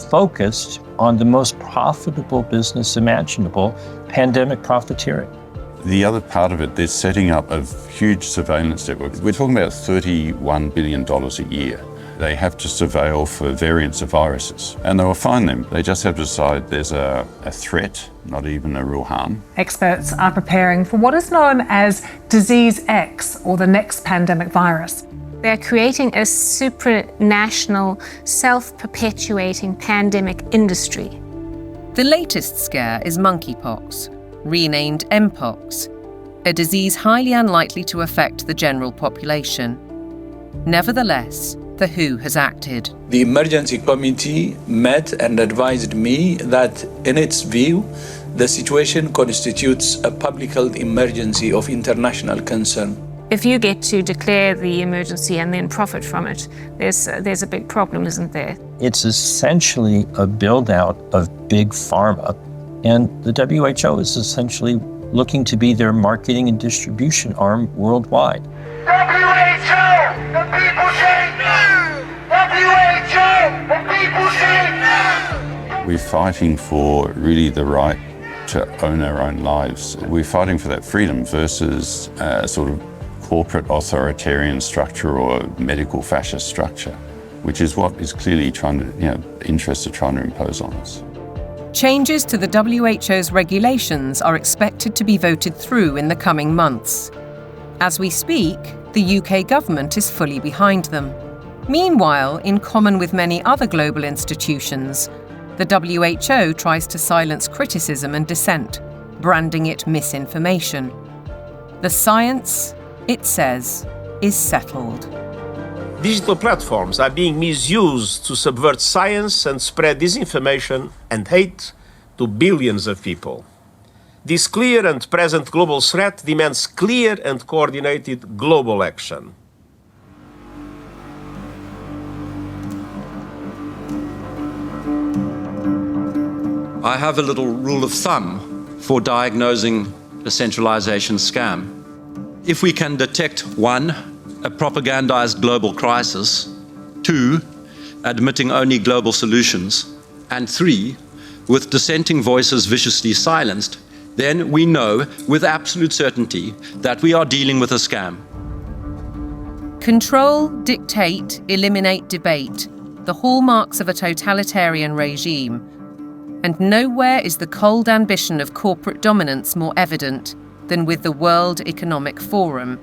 focused on the most profitable business imaginable, pandemic profiteering. The other part of it, they're setting up a huge surveillance network. We're talking about $31 billion a year. They have to surveil for variants of viruses, and they will find them. They just have to decide there's a threat, not even a real harm. Experts are preparing for what is known as Disease X, or the next pandemic virus. They're creating a supranational, self-perpetuating pandemic industry. The latest scare is monkeypox, renamed Mpox, a disease highly unlikely to affect the general population. Nevertheless, the WHO has acted. The emergency committee met and advised me that, in its view, the situation constitutes a public health emergency of international concern. If you get to declare the emergency and then profit from it, there's a big problem, isn't there? It's essentially a build-out of big pharma, and the WHO is essentially looking to be their marketing and distribution arm worldwide. WHO! The people say no! WHO! The people say no! We're fighting for really the right to own our own lives. We're fighting for that freedom versus sort of corporate authoritarian structure or medical fascist structure, which is what is clearly trying to, interests are trying to impose on us. Changes to the WHO's regulations are expected to be voted through in the coming months. As we speak, the UK government is fully behind them. Meanwhile, in common with many other global institutions, the WHO tries to silence criticism and dissent, branding it misinformation. The science, it says, is settled. Digital platforms are being misused to subvert science and spread disinformation and hate to billions of people. This clear and present global threat demands clear and coordinated global action. I have a little rule of thumb for diagnosing a centralization scam. If we can detect 1, a propagandized global crisis, 2, admitting only global solutions, and 3, with dissenting voices viciously silenced, then we know with absolute certainty that we are dealing with a scam. Control, dictate, eliminate debate, the hallmarks of a totalitarian regime. And nowhere is the cold ambition of corporate dominance more evident than with the World Economic Forum.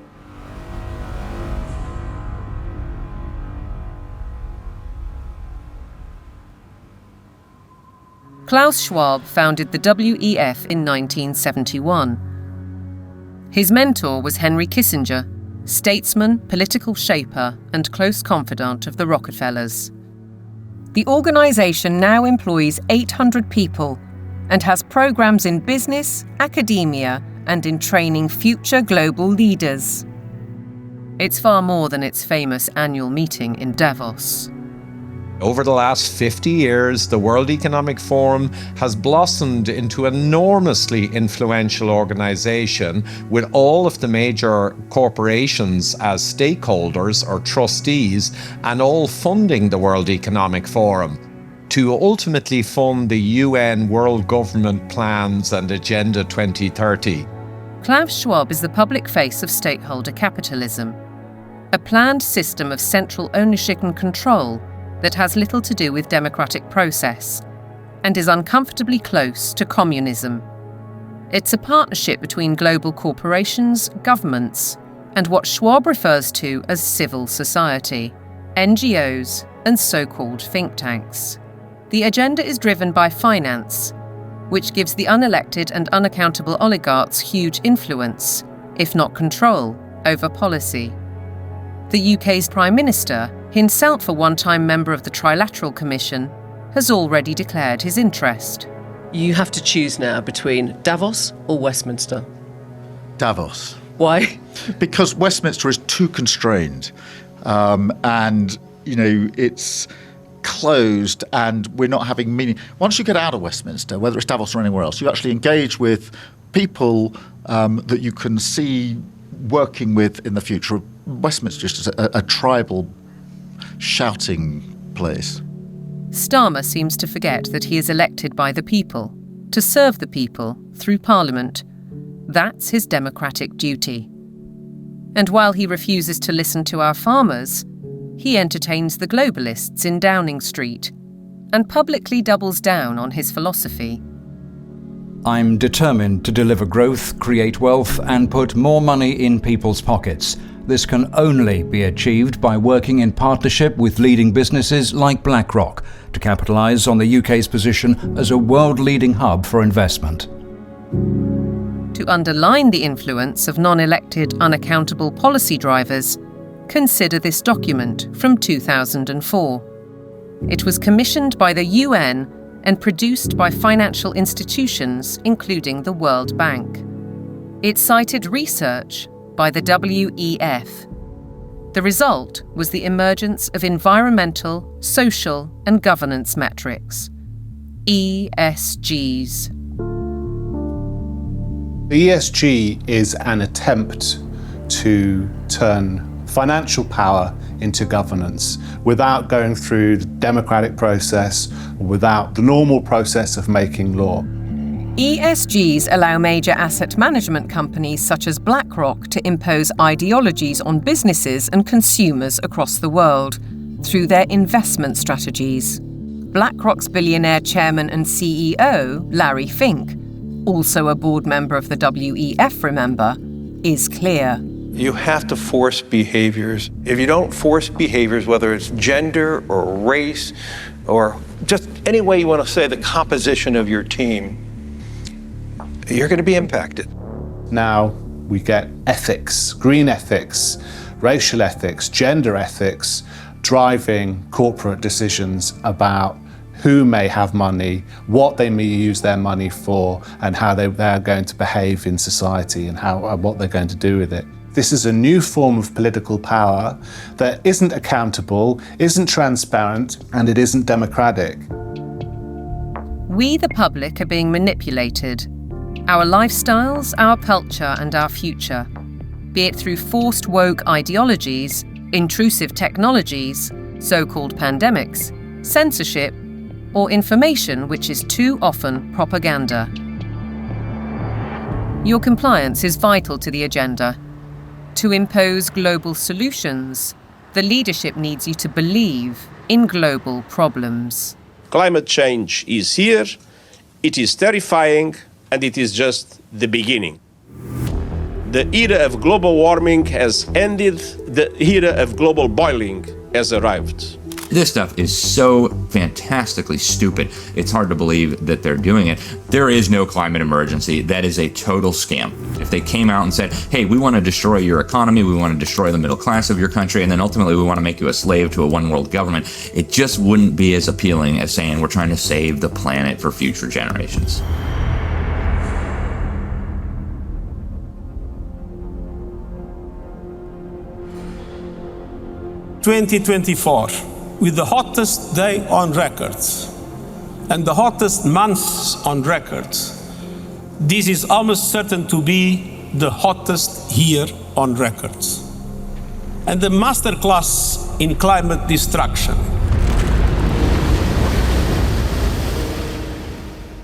Klaus Schwab founded the WEF in 1971. His mentor was Henry Kissinger, statesman, political shaper, and close confidant of the Rockefellers. The organisation now employs 800 people and has programmes in business, academia, and in training future global leaders. It's far more than its famous annual meeting in Davos. Over the last 50 years, the World Economic Forum has blossomed into an enormously influential organization with all of the major corporations as stakeholders or trustees and all funding the World Economic Forum to ultimately fund the UN World Government Plans and Agenda 2030. Klaus Schwab is the public face of stakeholder capitalism, a planned system of central ownership and control that has little to do with democratic process and is uncomfortably close to communism. It's a partnership between global corporations, governments, and what Schwab refers to as civil society, NGOs, and so-called think tanks. The agenda is driven by finance, which gives the unelected and unaccountable oligarchs huge influence, if not control, over policy. The UK's Prime Minister, himself a one-time member of the Trilateral Commission, has already declared his interest. You have to choose now between Davos or Westminster. Davos. Why? Because Westminster is too constrained, and it's closed, and we're not having meaning. Once you get out of Westminster, whether it's Davos or anywhere else, you actually engage with people that you can see working with in the future. Westminster is just a tribal shouting place. Starmer seems to forget that he is elected by the people, to serve the people through Parliament. That's his democratic duty. And while he refuses to listen to our farmers, he entertains the globalists in Downing Street and publicly doubles down on his philosophy. I'm determined to deliver growth, create wealth, and put more money in people's pockets. This can only be achieved by working in partnership with leading businesses like BlackRock to capitalise on the UK's position as a world-leading hub for investment. To underline the influence of non-elected, unaccountable policy drivers, consider this document from 2004. It was commissioned by the UN and produced by financial institutions, including the World Bank. It cited research by the WEF. The result was the emergence of environmental, social, and governance metrics, ESGs. The ESG is an attempt to turn financial power into governance without going through the democratic process, or without the normal process of making law. ESGs allow major asset management companies such as BlackRock to impose ideologies on businesses and consumers across the world through their investment strategies. BlackRock's billionaire chairman and CEO, Larry Fink, also a board member of the WEF, remember, is clear. You have to force behaviors. If you don't force behaviors, whether it's gender or race or just any way you want to say the composition of your team, you're going to be impacted. Now we get ethics, green ethics, racial ethics, gender ethics, driving corporate decisions about who may have money, what they may use their money for, and how they're going to behave in society and what they're going to do with it. This is a new form of political power that isn't accountable, isn't transparent, and it isn't democratic. We, the public, are being manipulated. Our lifestyles, our culture, and our future, be it through forced woke ideologies, intrusive technologies, so-called pandemics, censorship, or information which is too often propaganda. Your compliance is vital to the agenda. To impose global solutions, the leadership needs you to believe in global problems. Climate change is here, it is terrifying, and it is just the beginning. The era of global warming has ended, the era of global boiling has arrived. This stuff is so fantastically stupid. It's hard to believe that they're doing it. There is no climate emergency. That is a total scam. If they came out and said, hey, we want to destroy your economy, we want to destroy the middle class of your country, and then ultimately we want to make you a slave to a one world government, it just wouldn't be as appealing as saying we're trying to save the planet for future generations. "2024, with the hottest day on record and the hottest months on record, this is almost certain to be the hottest year on record. And the masterclass in climate destruction."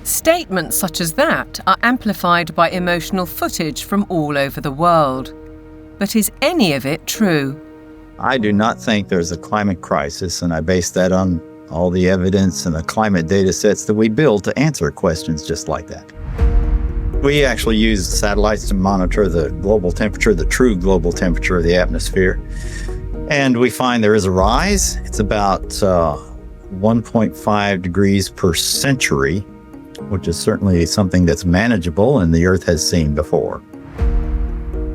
Statements such as that are amplified by emotional footage from all over the world. But is any of it true? I do not think there's a climate crisis, and I base that on all the evidence and the climate data sets that we build to answer questions just like that. We actually use satellites to monitor the global temperature, the true global temperature of the atmosphere. And we find there is a rise. It's about 1.5 degrees per century, which is certainly something that's manageable and the Earth has seen before.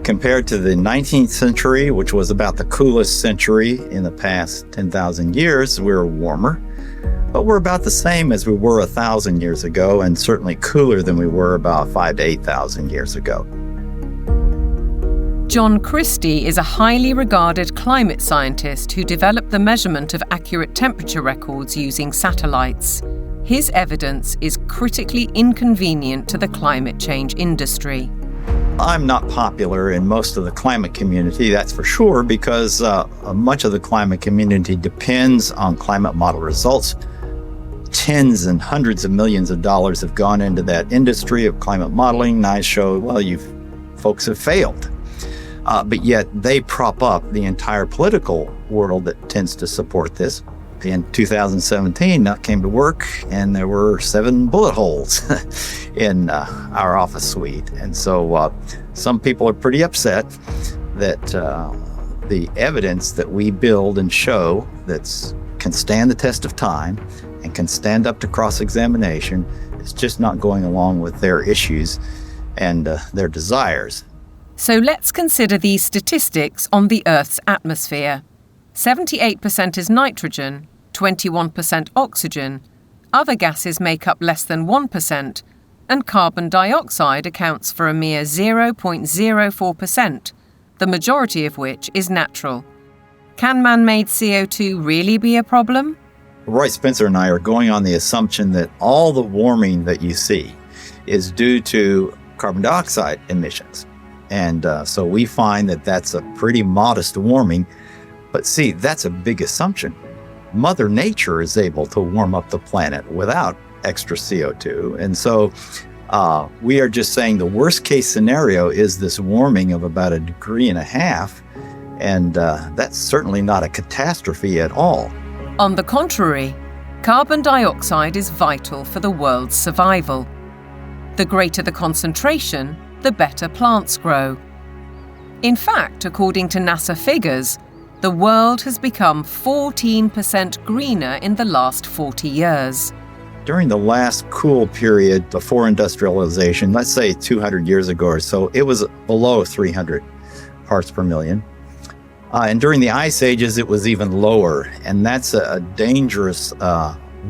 Compared to the 19th century, which was about the coolest century in the past 10,000 years, we're warmer. But we're about the same as we were 1,000 years ago, and certainly cooler than we were about 5,000 to 8,000 years ago. John Christie is a highly regarded climate scientist who developed the measurement of accurate temperature records using satellites. His evidence is critically inconvenient to the climate change industry. I'm not popular in most of the climate community, that's for sure, because much of the climate community depends on climate model results. Tens and hundreds of millions of dollars have gone into that industry of climate modeling, and I show, well, you folks have failed. But yet they prop up the entire political world that tends to support this. In 2017, I came to work and there were 7 bullet holes in our office suite. And so some people are pretty upset that the evidence that we build and show that can stand the test of time and can stand up to cross-examination is just not going along with their issues and their desires. So let's consider these statistics on the Earth's atmosphere. 78% is nitrogen, 21% oxygen, other gases make up less than 1%, and carbon dioxide accounts for a mere 0.04%, the majority of which is natural. Can man-made CO2 really be a problem? Roy Spencer and I are going on the assumption that all the warming that you see is due to carbon dioxide emissions. And so we find that that's a pretty modest warming. But see, that's a big assumption. Mother Nature is able to warm up the planet without extra CO2. And so we are just saying the worst case scenario is this warming of about 1.5 degrees. And that's certainly not a catastrophe at all. On the contrary, carbon dioxide is vital for the world's survival. The greater the concentration, the better plants grow. In fact, according to NASA figures, the world has become 14% greener in the last 40 years. During the last cool period before industrialization, let's say 200 years ago or so, it was below 300 parts per million. And during the ice ages, it was even lower. And that's a dangerous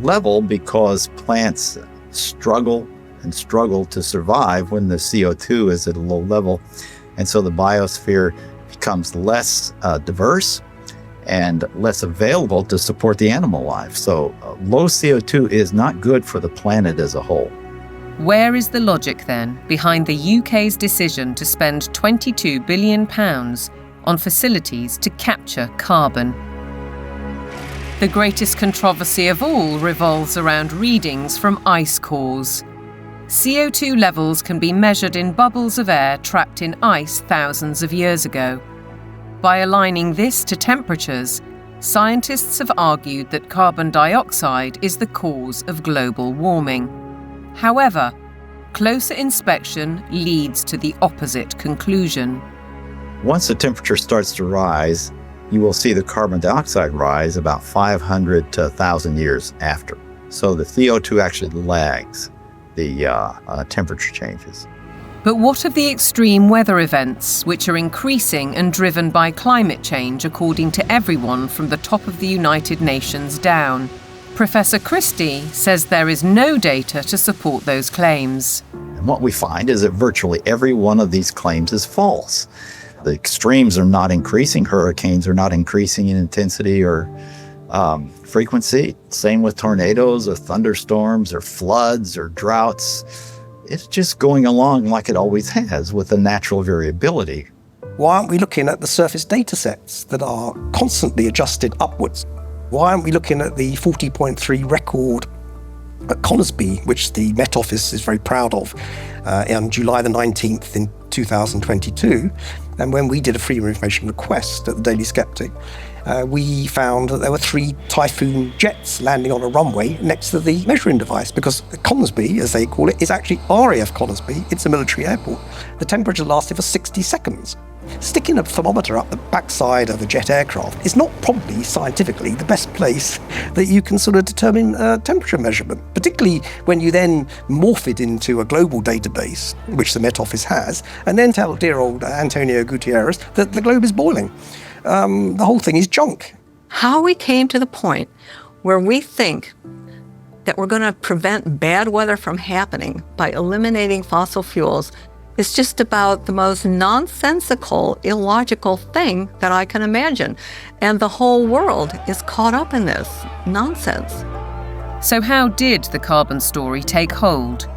level because plants struggle to survive when the CO2 is at a low level. And so the biosphere becomes less diverse and less available to support the animal life. So low CO2 is not good for the planet as a whole. Where is the logic then behind the UK's decision to spend £22 billion on facilities to capture carbon? The greatest controversy of all revolves around readings from ice cores. CO2 levels can be measured in bubbles of air trapped in ice thousands of years ago. By aligning this to temperatures, scientists have argued that carbon dioxide is the cause of global warming. However, closer inspection leads to the opposite conclusion. Once the temperature starts to rise, you will see the carbon dioxide rise about 500 to 1,000 years after. So the CO2 actually lags the temperature changes. But what of the extreme weather events, which are increasing and driven by climate change, according to everyone from the top of the United Nations down? Professor Christie says there is no data to support those claims. And what we find is that virtually every one of these claims is false. The extremes are not increasing. Hurricanes are not increasing in intensity or frequency. Same with tornadoes or thunderstorms or floods or droughts. It's just going along like it always has with the natural variability. Why aren't we looking at the surface data sets that are constantly adjusted upwards? Why aren't we looking at the 40.3 record at Conisbee, which the Met Office is very proud of, on July the 19th in 2022? And when we did a freedom of information request at the Daily Sceptic, we found that there were 3 Typhoon jets landing on a runway next to the measuring device, because Conisbee, as they call it, is actually RAF Conisbee. It's a military airport. The temperature lasted for 60 seconds. Sticking a thermometer up the backside of a jet aircraft is not probably scientifically the best place that you can sort of determine temperature measurement, particularly when you then morph it into a global database, which the Met Office has, and then tell dear old Antonio Gutierrez that the globe is boiling. The whole thing is junk. How we came to the point where we think that we're going to prevent bad weather from happening by eliminating fossil fuels is just about the most nonsensical, illogical thing that I can imagine. And the whole world is caught up in this nonsense. So how did the carbon story take hold?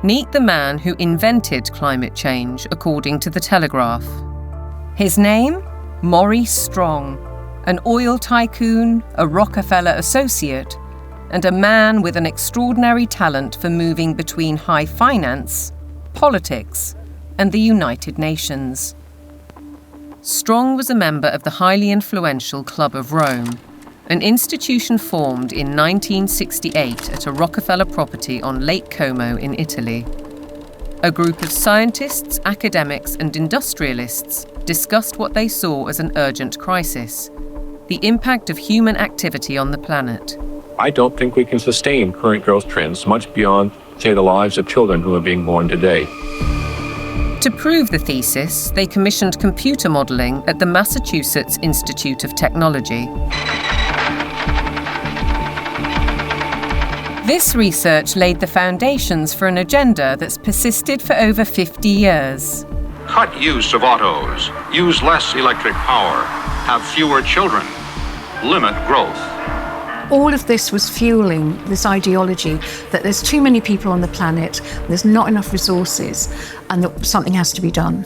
Meet the man who invented climate change, according to The Telegraph. His name? Maurice Strong, an oil tycoon, a Rockefeller associate, and a man with an extraordinary talent for moving between high finance, politics, and the United Nations. Strong was a member of the highly influential Club of Rome, an institution formed in 1968 at a Rockefeller property on Lake Como in Italy. A group of scientists, academics, and industrialists discussed what they saw as an urgent crisis: the impact of human activity on the planet. I don't think we can sustain current growth trends much beyond, say, the lives of children who are being born today. To prove the thesis, they commissioned computer modeling at the Massachusetts Institute of Technology. This research laid the foundations for an agenda that's persisted for over 50 years. Cut use of autos, use less electric power, have fewer children, limit growth. All of this was fueling this ideology that there's too many people on the planet, there's not enough resources, and that something has to be done.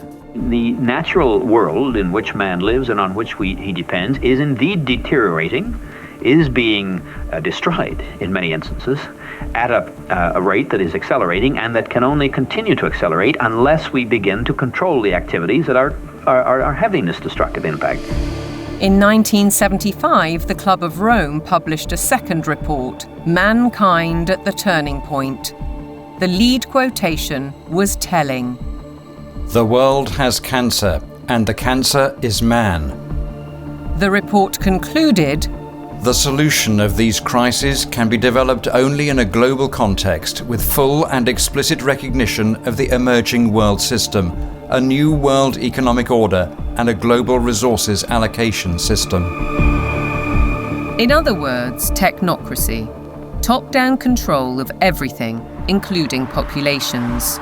The natural world in which man lives and on which he depends is indeed deteriorating, is being destroyed in many instances at a rate that is accelerating and that can only continue to accelerate unless we begin to control the activities that are having this destructive impact. In 1975, the Club of Rome published a second report, Mankind at the Turning Point. The lead quotation was telling. The world has cancer, and the cancer is man. The report concluded, the solution of these crises can be developed only in a global context with full and explicit recognition of the emerging world system, a new world economic order, and a global resources allocation system. In other words, technocracy, top-down control of everything, including populations.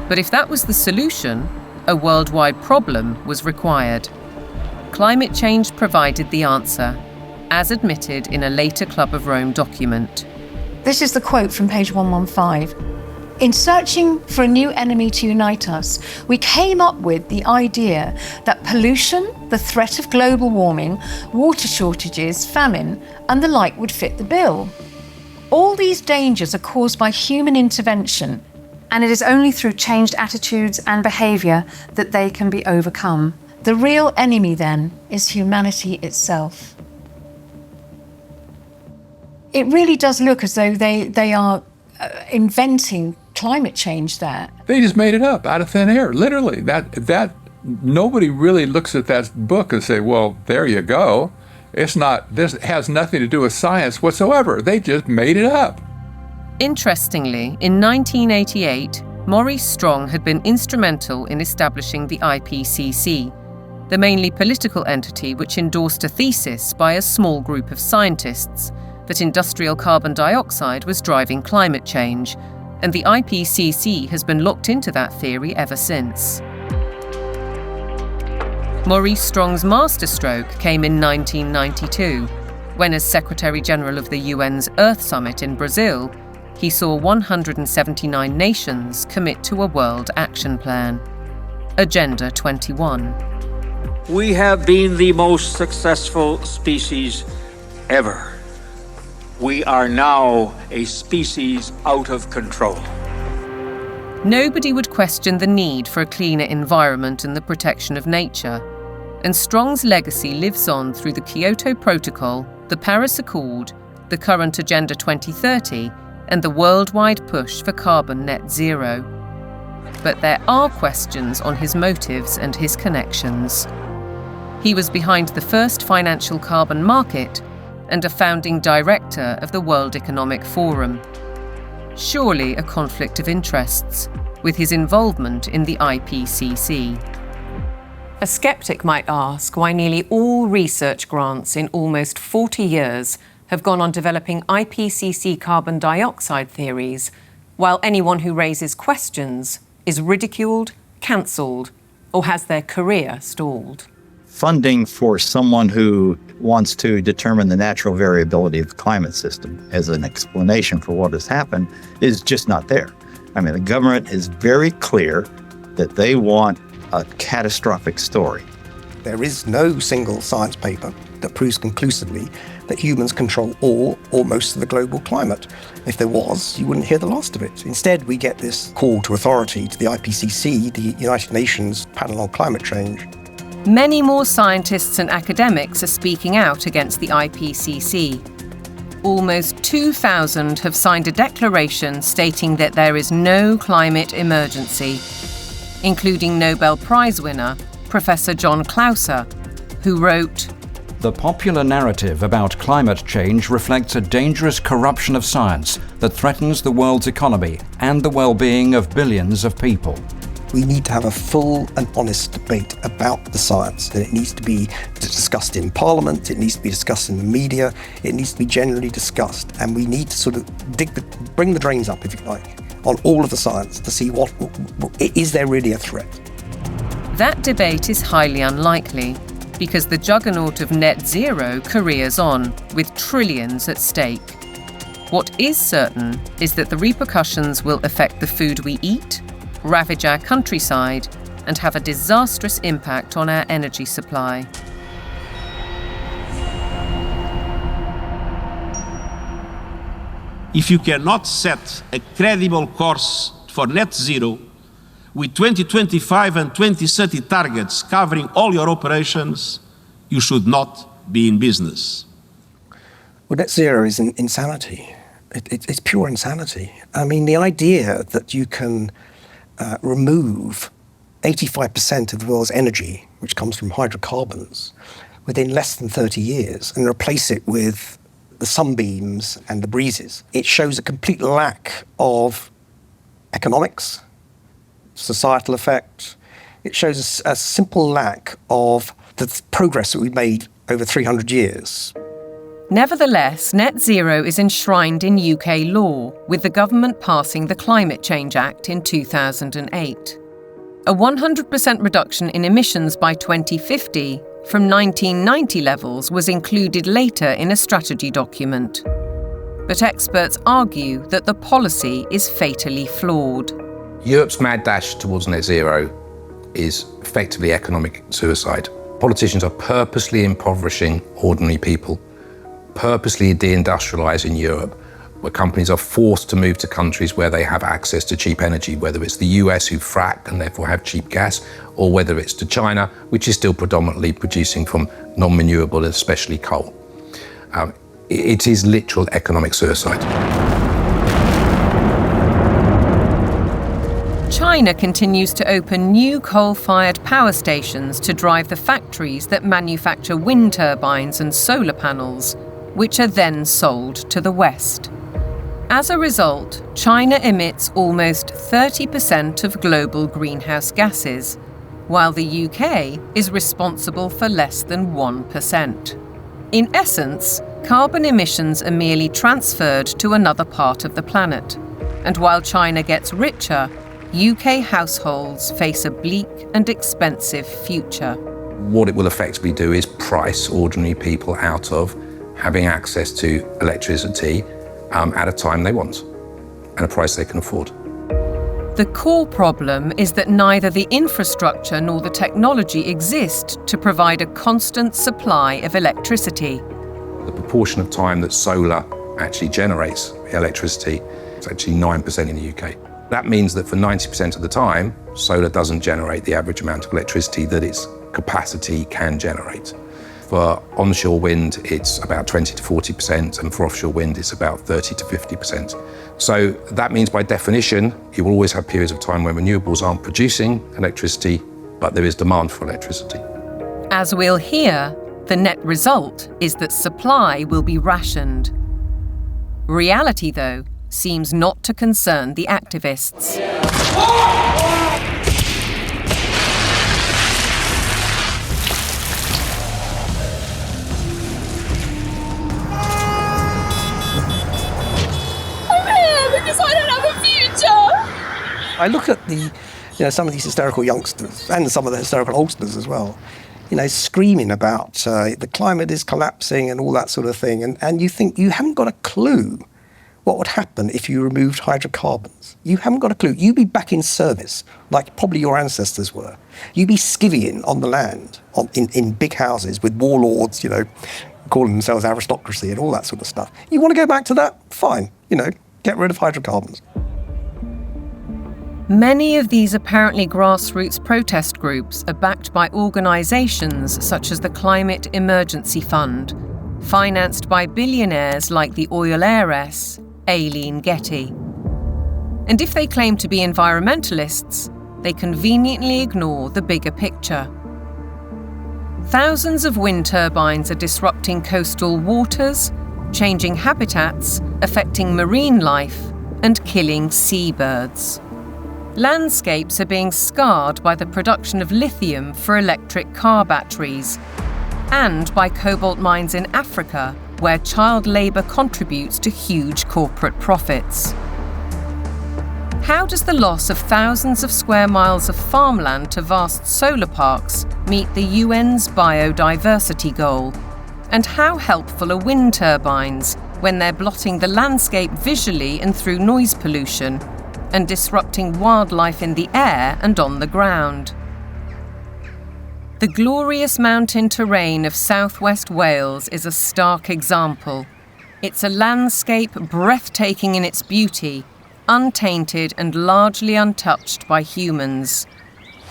But if that was the solution, a worldwide problem was required. Climate change provided the answer, as admitted in a later Club of Rome document. This is the quote from page 115. In searching for a new enemy to unite us, we came up with the idea that pollution, the threat of global warming, water shortages, famine, and the like would fit the bill. All these dangers are caused by human intervention, and it is only through changed attitudes and behaviour that they can be overcome. The real enemy, then, is humanity itself. It really does look as though they are inventing climate change there. They just made it up out of thin air, literally. That nobody really looks at that book and say, well, there you go. This has nothing to do with science whatsoever. They just made it up. Interestingly, in 1988, Maurice Strong had been instrumental in establishing the IPCC, the mainly political entity which endorsed a thesis by a small group of scientists that industrial carbon dioxide was driving climate change, and the IPCC has been locked into that theory ever since. Maurice Strong's masterstroke came in 1992, when as Secretary-General of the UN's Earth Summit in Brazil, he saw 179 nations commit to a World Action Plan, Agenda 21. We have been the most successful species ever. We are now a species out of control. Nobody would question the need for a cleaner environment and the protection of nature, and Strong's legacy lives on through the Kyoto Protocol, the Paris Accord, the current Agenda 2030, and the worldwide push for carbon net zero. But there are questions on his motives and his connections. He was behind the first financial carbon market and a founding director of the World Economic Forum. Surely a conflict of interests with his involvement in the IPCC. A skeptic might ask why nearly all research grants in almost 40 years have gone on developing IPCC carbon dioxide theories, while anyone who raises questions is ridiculed, cancelled, or has their career stalled. Funding for someone who wants to determine the natural variability of the climate system as an explanation for what has happened is just not there. I mean, the government is very clear that they want a catastrophic story. There is no single science paper that proves conclusively that humans control all or most of the global climate. If there was, you wouldn't hear the last of it. Instead, we get this call to authority to the IPCC, the United Nations Panel on Climate Change. Many more scientists and academics are speaking out against the IPCC. Almost 2,000 have signed a declaration stating that there is no climate emergency, including Nobel Prize winner Professor John Clauser, who wrote, "The popular narrative about climate change reflects a dangerous corruption of science that threatens the world's economy and the well-being of billions of people." We need to have a full and honest debate about the science, and it needs to be discussed in Parliament, it needs to be discussed in the media, it needs to be generally discussed, and we need to sort of bring the drains up, if you like, on all of the science to see what is there really a threat. That debate is highly unlikely, because the juggernaut of net zero careers on, with trillions at stake. What is certain is that the repercussions will affect the food we eat, ravage our countryside, and have a disastrous impact on our energy supply. If you cannot set a credible course for net zero, with 2025 and 2030 targets covering all your operations, you should not be in business. Well, net zero is insanity. It's pure insanity. I mean, the idea that you can remove 85% of the world's energy, which comes from hydrocarbons, within less than 30 years and replace it with the sunbeams and the breezes, it shows a complete lack of economics, societal effect. It shows a simple lack of the progress that we've made over 300 years. Nevertheless, net zero is enshrined in UK law, with the government passing the Climate Change Act in 2008. A 100% reduction in emissions by 2050 from 1990 levels was included later in a strategy document. But experts argue that the policy is fatally flawed. Europe's mad dash towards net zero is effectively economic suicide. Politicians are purposely impoverishing ordinary people, purposely deindustrializing Europe, where companies are forced to move to countries where they have access to cheap energy, whether it's the US who frack and therefore have cheap gas, or whether it's to China, which is still predominantly producing from non-renewable, especially coal. It is literal economic suicide. China continues to open new coal-fired power stations to drive the factories that manufacture wind turbines and solar panels, which are then sold to the West. As a result, China emits almost 30% of global greenhouse gases, while the UK is responsible for less than 1%. In essence, carbon emissions are merely transferred to another part of the planet. And while China gets richer, UK households face a bleak and expensive future. What it will effectively do is price ordinary people out of having access to electricity at a time they want, and a price they can afford. The core problem is that neither the infrastructure nor the technology exist to provide a constant supply of electricity. The proportion of time that solar actually generates electricity is actually 9% in the UK. That means that for 90% of the time, solar doesn't generate the average amount of electricity that its capacity can generate. For onshore wind, it's about 20 to 40%, and for offshore wind, it's about 30 to 50%. So that means, by definition, you will always have periods of time when renewables aren't producing electricity, but there is demand for electricity. As we'll hear, the net result is that supply will be rationed. Reality, though, seems not to concern the activists. I look at some of these hysterical youngsters and some of the hysterical oldsters as well, screaming about the climate is collapsing and all that sort of thing. And you think you haven't got a clue what would happen if you removed hydrocarbons. You haven't got a clue. You'd be back in service, like probably your ancestors were. You'd be skivvying on the land, in big houses with warlords, calling themselves aristocracy and all that sort of stuff. You want to go back to that? Fine, get rid of hydrocarbons. Many of these apparently grassroots protest groups are backed by organisations such as the Climate Emergency Fund, financed by billionaires like the oil heiress, Aileen Getty. And if they claim to be environmentalists, they conveniently ignore the bigger picture. Thousands of wind turbines are disrupting coastal waters, changing habitats, affecting marine life, and killing seabirds. Landscapes are being scarred by the production of lithium for electric car batteries, and by cobalt mines in Africa, where child labour contributes to huge corporate profits. How does the loss of thousands of square miles of farmland to vast solar parks meet the UN's biodiversity goal? And how helpful are wind turbines when they're blotting the landscape visually and through noise pollution, and disrupting wildlife in the air and on the ground? The glorious mountain terrain of southwest Wales is a stark example. It's a landscape breathtaking in its beauty, untainted and largely untouched by humans.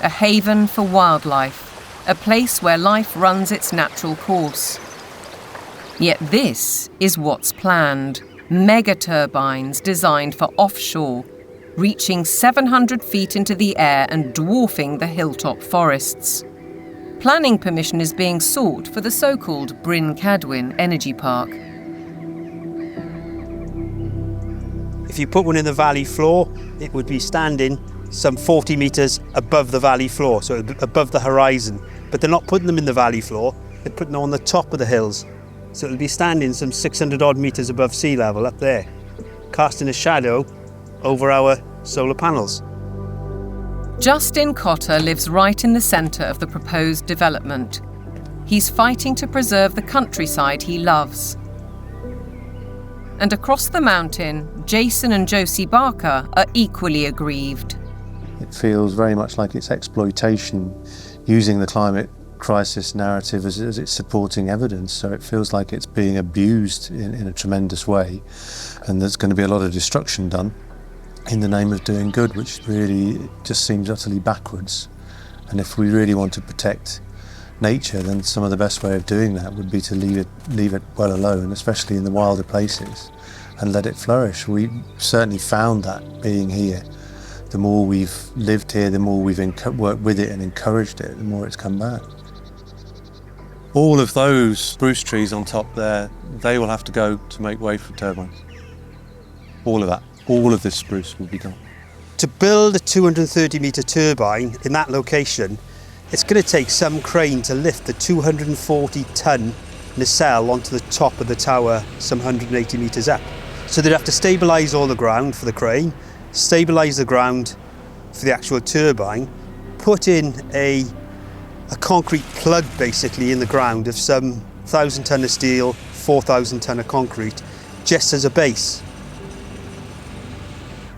A haven for wildlife, a place where life runs its natural course. Yet this is what's planned: mega turbines designed for offshore, reaching 700 feet into the air and dwarfing the hilltop forests. Planning permission is being sought for the so-called Bryn Cadwyn Energy Park. If you put one in the valley floor, it would be standing some 40 metres above the valley floor, so above the horizon. But they're not putting them in the valley floor, they're putting them on the top of the hills. So it'll be standing some 600 odd metres above sea level up there, casting a shadow over our solar panels. Justin Cotter lives right in the centre of the proposed development. He's fighting to preserve the countryside he loves. And across the mountain, Jason and Josie Barker are equally aggrieved. It feels very much like it's exploitation, using the climate crisis narrative as its supporting evidence. So it feels like it's being abused in a tremendous way, and there's going to be a lot of destruction done in the name of doing good, which really just seems utterly backwards. And if we really want to protect nature, then some of the best way of doing that would be to leave it well alone, especially in the wilder places, and let it flourish. We certainly found that being here The more we've lived here, the more we've worked with it and encouraged it, the more it's come back. All of those spruce trees on top there, they will have to go to make way for turbines. All of that, all of this spruce will be gone. To build a 230-metre turbine in that location, it's going to take some crane to lift the 240-ton nacelle onto the top of the tower some 180 metres up. So they'd have to stabilise all the ground for the crane, stabilise the ground for the actual turbine, put in a concrete plug basically in the ground of some 1,000 tonne of steel, 4,000 tonne of concrete, just as a base.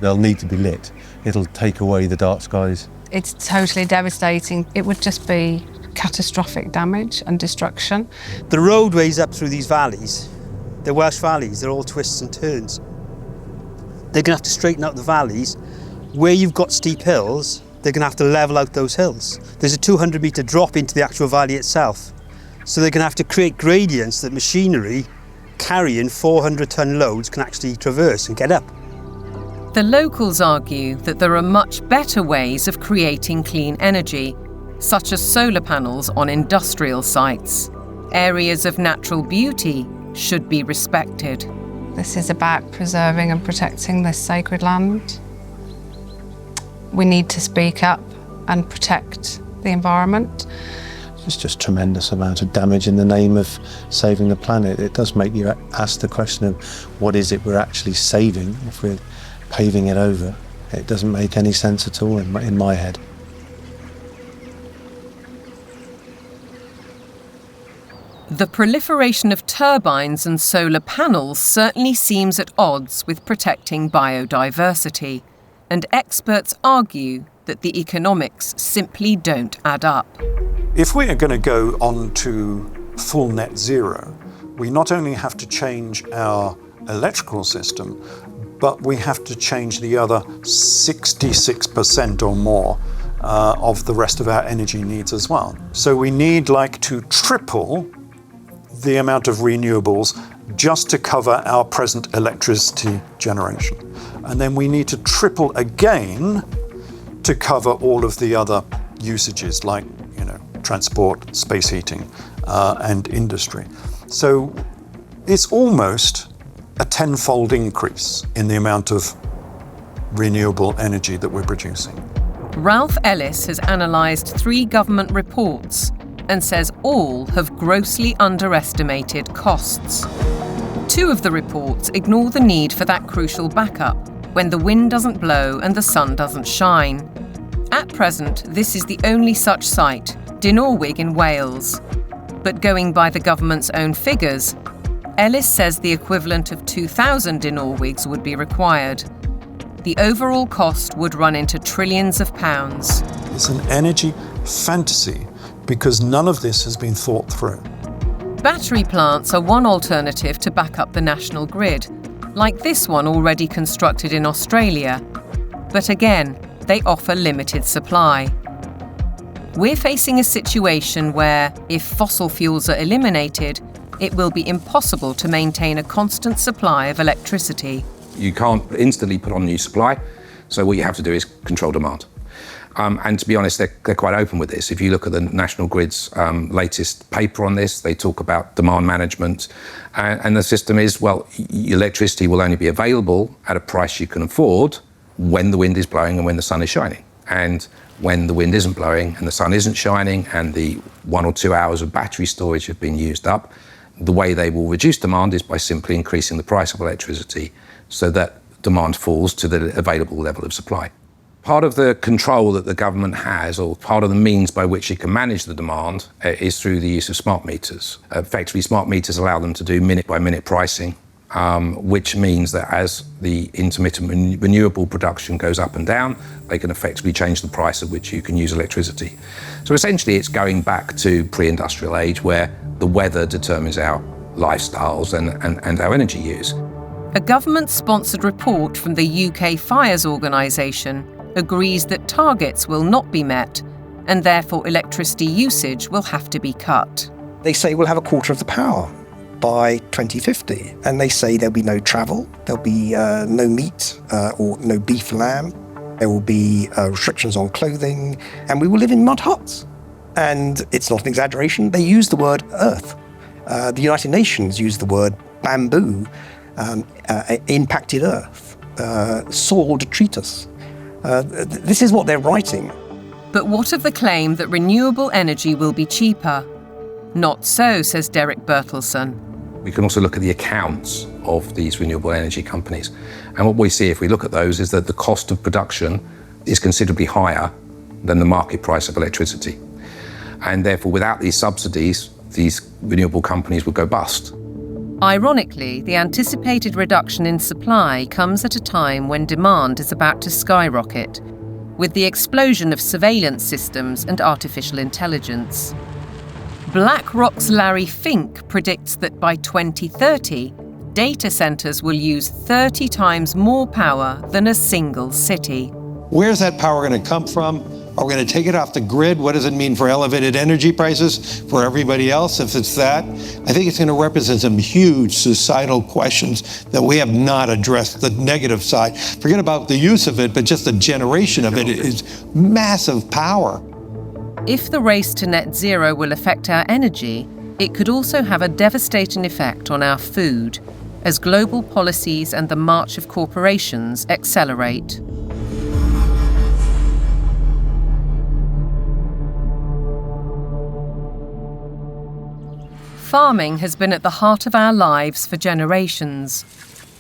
They'll need to be lit. It'll take away the dark skies. It's totally devastating. It would just be catastrophic damage and destruction. The roadways up through these valleys, they're Welsh valleys, they're all twists and turns. They're going to have to straighten out the valleys. Where you've got steep hills, they're going to have to level out those hills. There's a 200-metre drop into the actual valley itself. So they're going to have to create gradients that machinery carrying 400-tonne loads can actually traverse and get up. The locals argue that there are much better ways of creating clean energy, such as solar panels on industrial sites. Areas of natural beauty should be respected. This is about preserving and protecting this sacred land. We need to speak up and protect the environment. It's just a tremendous amount of damage in the name of saving the planet. It does make you ask the question of what is it we're actually saving if we're paving it over. It doesn't make any sense at all in my head. The proliferation of turbines and solar panels certainly seems at odds with protecting biodiversity, and experts argue that the economics simply don't add up. If we are going to go on to full net zero, we not only have to change our electrical system, but we have to change the other 66% or more of the rest of our energy needs as well. So we need to triple the amount of renewables just to cover our present electricity generation. And then we need to triple again to cover all of the other usages like, transport, space heating, and industry. So it's almost a tenfold increase in the amount of renewable energy that we're producing. Ralph Ellis has analysed 3 government reports and says all have grossly underestimated costs. 2 of the reports ignore the need for that crucial backup when the wind doesn't blow and the sun doesn't shine. At present, this is the only such site, Dinorwig in Wales. But going by the government's own figures, Ellis says the equivalent of 2,000 Dinorwigs would be required. The overall cost would run into trillions of pounds. It's an energy fantasy because none of this has been thought through. Battery plants are one alternative to back up the national grid, like this one already constructed in Australia. But again, they offer limited supply. We're facing a situation where, if fossil fuels are eliminated, it will be impossible to maintain a constant supply of electricity. You can't instantly put on new supply, so what you have to do is control demand. And to be honest, they're quite open with this. If you look at the National Grid's latest paper on this, they talk about demand management. And the system is, electricity will only be available at a price you can afford when the wind is blowing and when the sun is shining. And when the wind isn't blowing and the sun isn't shining and the 1 or 2 hours of battery storage have been used up, the way they will reduce demand is by simply increasing the price of electricity so that demand falls to the available level of supply. Part of the control that the government has, or part of the means by which it can manage the demand, is through the use of smart meters. Effectively, smart meters allow them to do minute-by-minute pricing, which means that as the intermittent renewable production goes up and down, they can effectively change the price at which you can use electricity. So essentially, it's going back to pre-industrial age, where the weather determines our lifestyles and our energy use. A government-sponsored report from the UK Fires Organisation agrees that targets will not be met, and therefore electricity usage will have to be cut. They say we'll have a quarter of the power by 2050, and they say there'll be no travel, there'll be no meat or no beef lamb. There will be restrictions on clothing, and we will live in mud huts. And it's not an exaggeration. They use the word earth. The United Nations use the word bamboo, impacted earth, soil detritus. This is what they're writing. But what of the claim that renewable energy will be cheaper? Not so, says Derek Bertelsen. We can also look at the accounts of these renewable energy companies. And what we see if we look at those is that the cost of production is considerably higher than the market price of electricity. And therefore, without these subsidies, these renewable companies would go bust. Ironically, the anticipated reduction in supply comes at a time when demand is about to skyrocket, with the explosion of surveillance systems and artificial intelligence. BlackRock's Larry Fink predicts that by 2030, data centers will use 30 times more power than a single city. Where's that power going to come from? Are we going to take it off the grid? What does it mean for elevated energy prices for everybody else if it's that? I think it's going to represent some huge societal questions that we have not addressed, the negative side. Forget about the use of it, but just the generation of it is massive power. If the race to net zero will affect our energy, it could also have a devastating effect on our food, as global policies and the march of corporations accelerate. Farming has been at the heart of our lives for generations,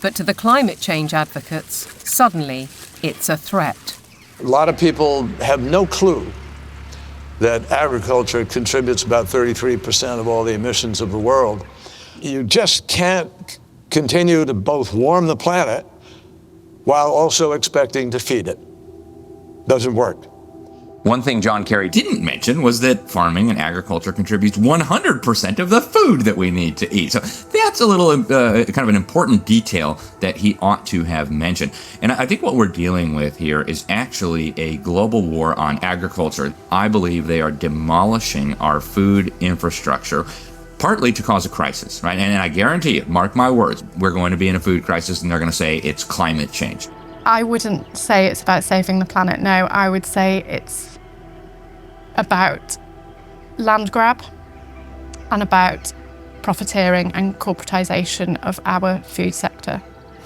but to the climate change advocates, suddenly it's a threat. A lot of people have no clue that agriculture contributes about 33% of all the emissions of the world. You just can't continue to both warm the planet while also expecting to feed it. Doesn't work. One thing John Kerry didn't mention was that farming and agriculture contributes 100% of the food that we need to eat. So that's a little kind of an important detail that he ought to have mentioned. And I think what we're dealing with here is actually a global war on agriculture. I believe they are demolishing our food infrastructure, partly to cause a crisis, right? And I guarantee you, mark my words, we're going to be in a food crisis and they're going to say it's climate change. I wouldn't say it's about saving the planet, no. I would say it's about land grab and about profiteering and corporatization of our food sector.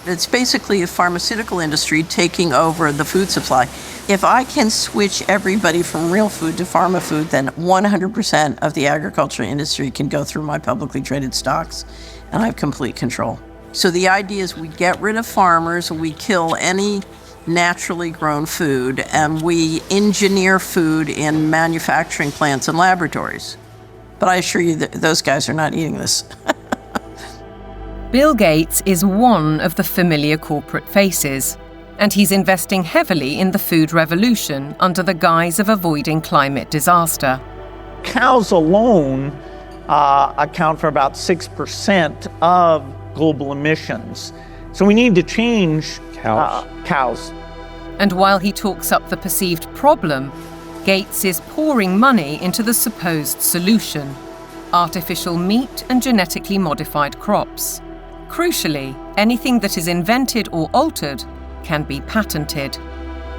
It's basically the pharmaceutical industry taking over the food supply. If I can switch everybody from real food to pharma food, then 100% of the agriculture industry can go through my publicly traded stocks, and I have complete control. So the idea is we get rid of farmers, we kill any naturally grown food, and we engineer food in manufacturing plants and laboratories. But I assure you that those guys are not eating this. Bill Gates is one of the familiar corporate faces, and he's investing heavily in the food revolution under the guise of avoiding climate disaster. Cows alone account for about 6% of global emissions. So we need to change cows. And while he talks up the perceived problem, Gates is pouring money into the supposed solution: artificial meat and genetically modified crops. Crucially, anything that is invented or altered can be patented.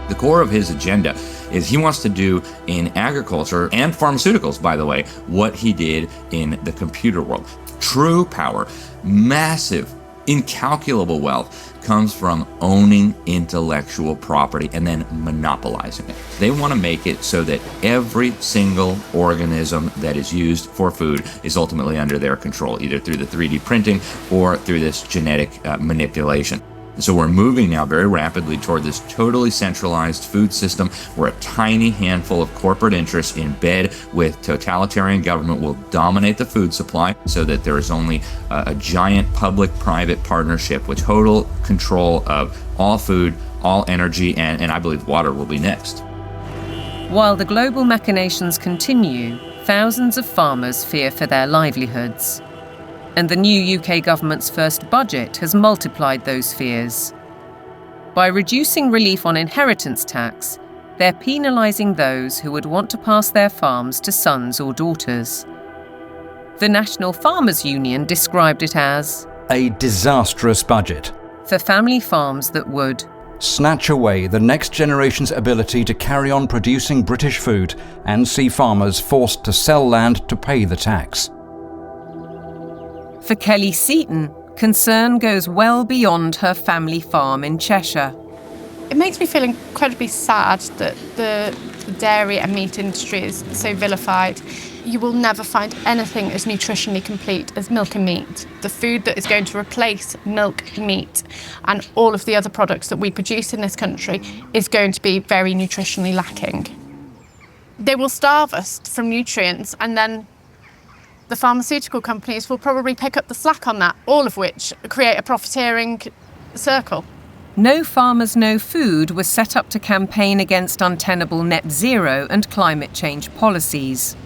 The core of his agenda is he wants to do in agriculture and pharmaceuticals, by the way, what he did in the computer world. True power, massive, incalculable wealth comes from owning intellectual property and then monopolizing it. They want to make it so that every single organism that is used for food is ultimately under their control, either through the 3D printing or through this genetic manipulation. So we're moving now very rapidly toward this totally centralized food system where a tiny handful of corporate interests in bed with totalitarian government will dominate the food supply so that there is only a giant public-private partnership with total control of all food, all energy, and I believe water will be next. While the global machinations continue, thousands of farmers fear for their livelihoods. And the new UK government's first budget has multiplied those fears. By reducing relief on inheritance tax, they're penalising those who would want to pass their farms to sons or daughters. The National Farmers Union described it as a disastrous budget for family farms that would snatch away the next generation's ability to carry on producing British food and see farmers forced to sell land to pay the tax. For Kelly Seaton, concern goes well beyond her family farm in Cheshire. It makes me feel incredibly sad that the dairy and meat industry is so vilified. You will never find anything as nutritionally complete as milk and meat. The food that is going to replace milk, meat, and all of the other products that we produce in this country is going to be very nutritionally lacking. They will starve us from nutrients, and then the pharmaceutical companies will probably pick up the slack on that, all of which create a profiteering circle. No Farmers, No Food was set up to campaign against untenable net zero and climate change policies.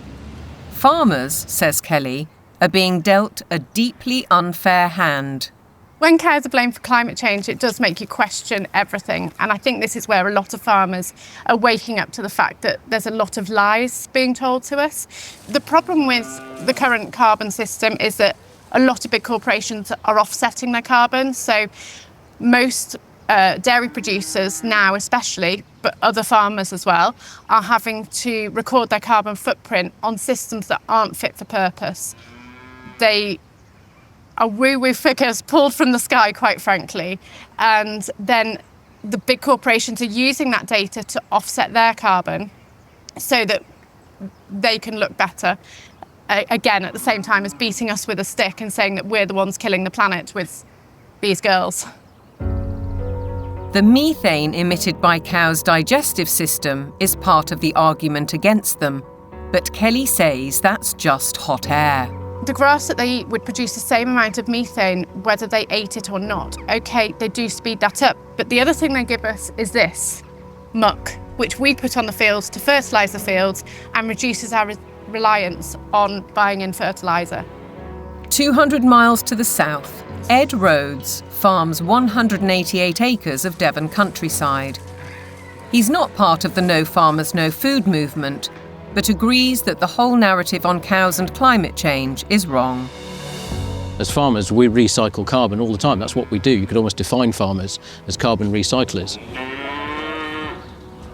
Farmers, says Kelly, are being dealt a deeply unfair hand. When cows are blamed for climate change, it does make you question everything. And I think this is where a lot of farmers are waking up to the fact that there's a lot of lies being told to us. The problem with the current carbon system is that a lot of big corporations are offsetting their carbon. So most dairy producers now especially, but other farmers as well, are having to record their carbon footprint on systems that aren't fit for purpose. They are woo-woo figures pulled from the sky, quite frankly, and then the big corporations are using that data to offset their carbon so that they can look better, again, at the same time as beating us with a stick and saying that we're the ones killing the planet with these girls. The methane emitted by cows' digestive system is part of the argument against them, but Kelly says that's just hot air. The grass that they eat would produce the same amount of methane whether they ate it or not. Okay, they do speed that up, but the other thing they give us is this, muck, which we put on the fields to fertilise the fields and reduces our reliance on buying in fertiliser. 200 miles to the south, Ed Rhodes farms 188 acres of Devon countryside. He's not part of the No Farmers, No Food movement, but agrees that the whole narrative on cows and climate change is wrong. As farmers, we recycle carbon all the time. That's what we do. You could almost define farmers as carbon recyclers.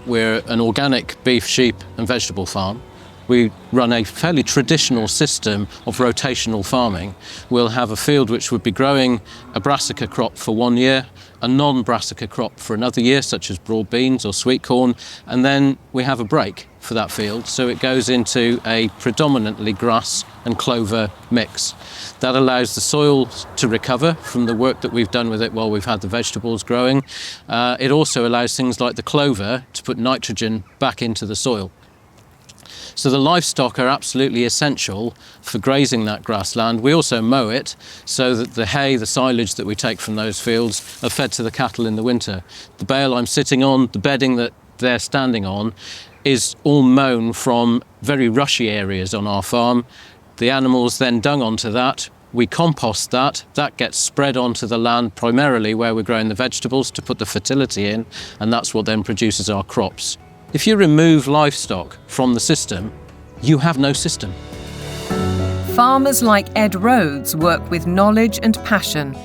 We're an organic beef, sheep and vegetable farm. We run a fairly traditional system of rotational farming. We'll have a field which would be growing a brassica crop for 1 year, a non-brassica crop for another year, such as broad beans or sweet corn, and then we have a break for that field, so it goes into a predominantly grass and clover mix. That allows the soil to recover from the work that we've done with it while we've had the vegetables growing. It also allows things like the clover to put nitrogen back into the soil. So the livestock are absolutely essential for grazing that grassland. We also mow it so that the hay, the silage that we take from those fields are fed to the cattle in the winter. The bale I'm sitting on, the bedding that they're standing on, is all mown from very rushy areas on our farm. The animals then dung onto that. We compost that. That gets spread onto the land primarily where we're growing the vegetables to put the fertility in, and that's what then produces our crops. If you remove livestock from the system, you have no system. Farmers like Ed Rhodes work with knowledge and passion,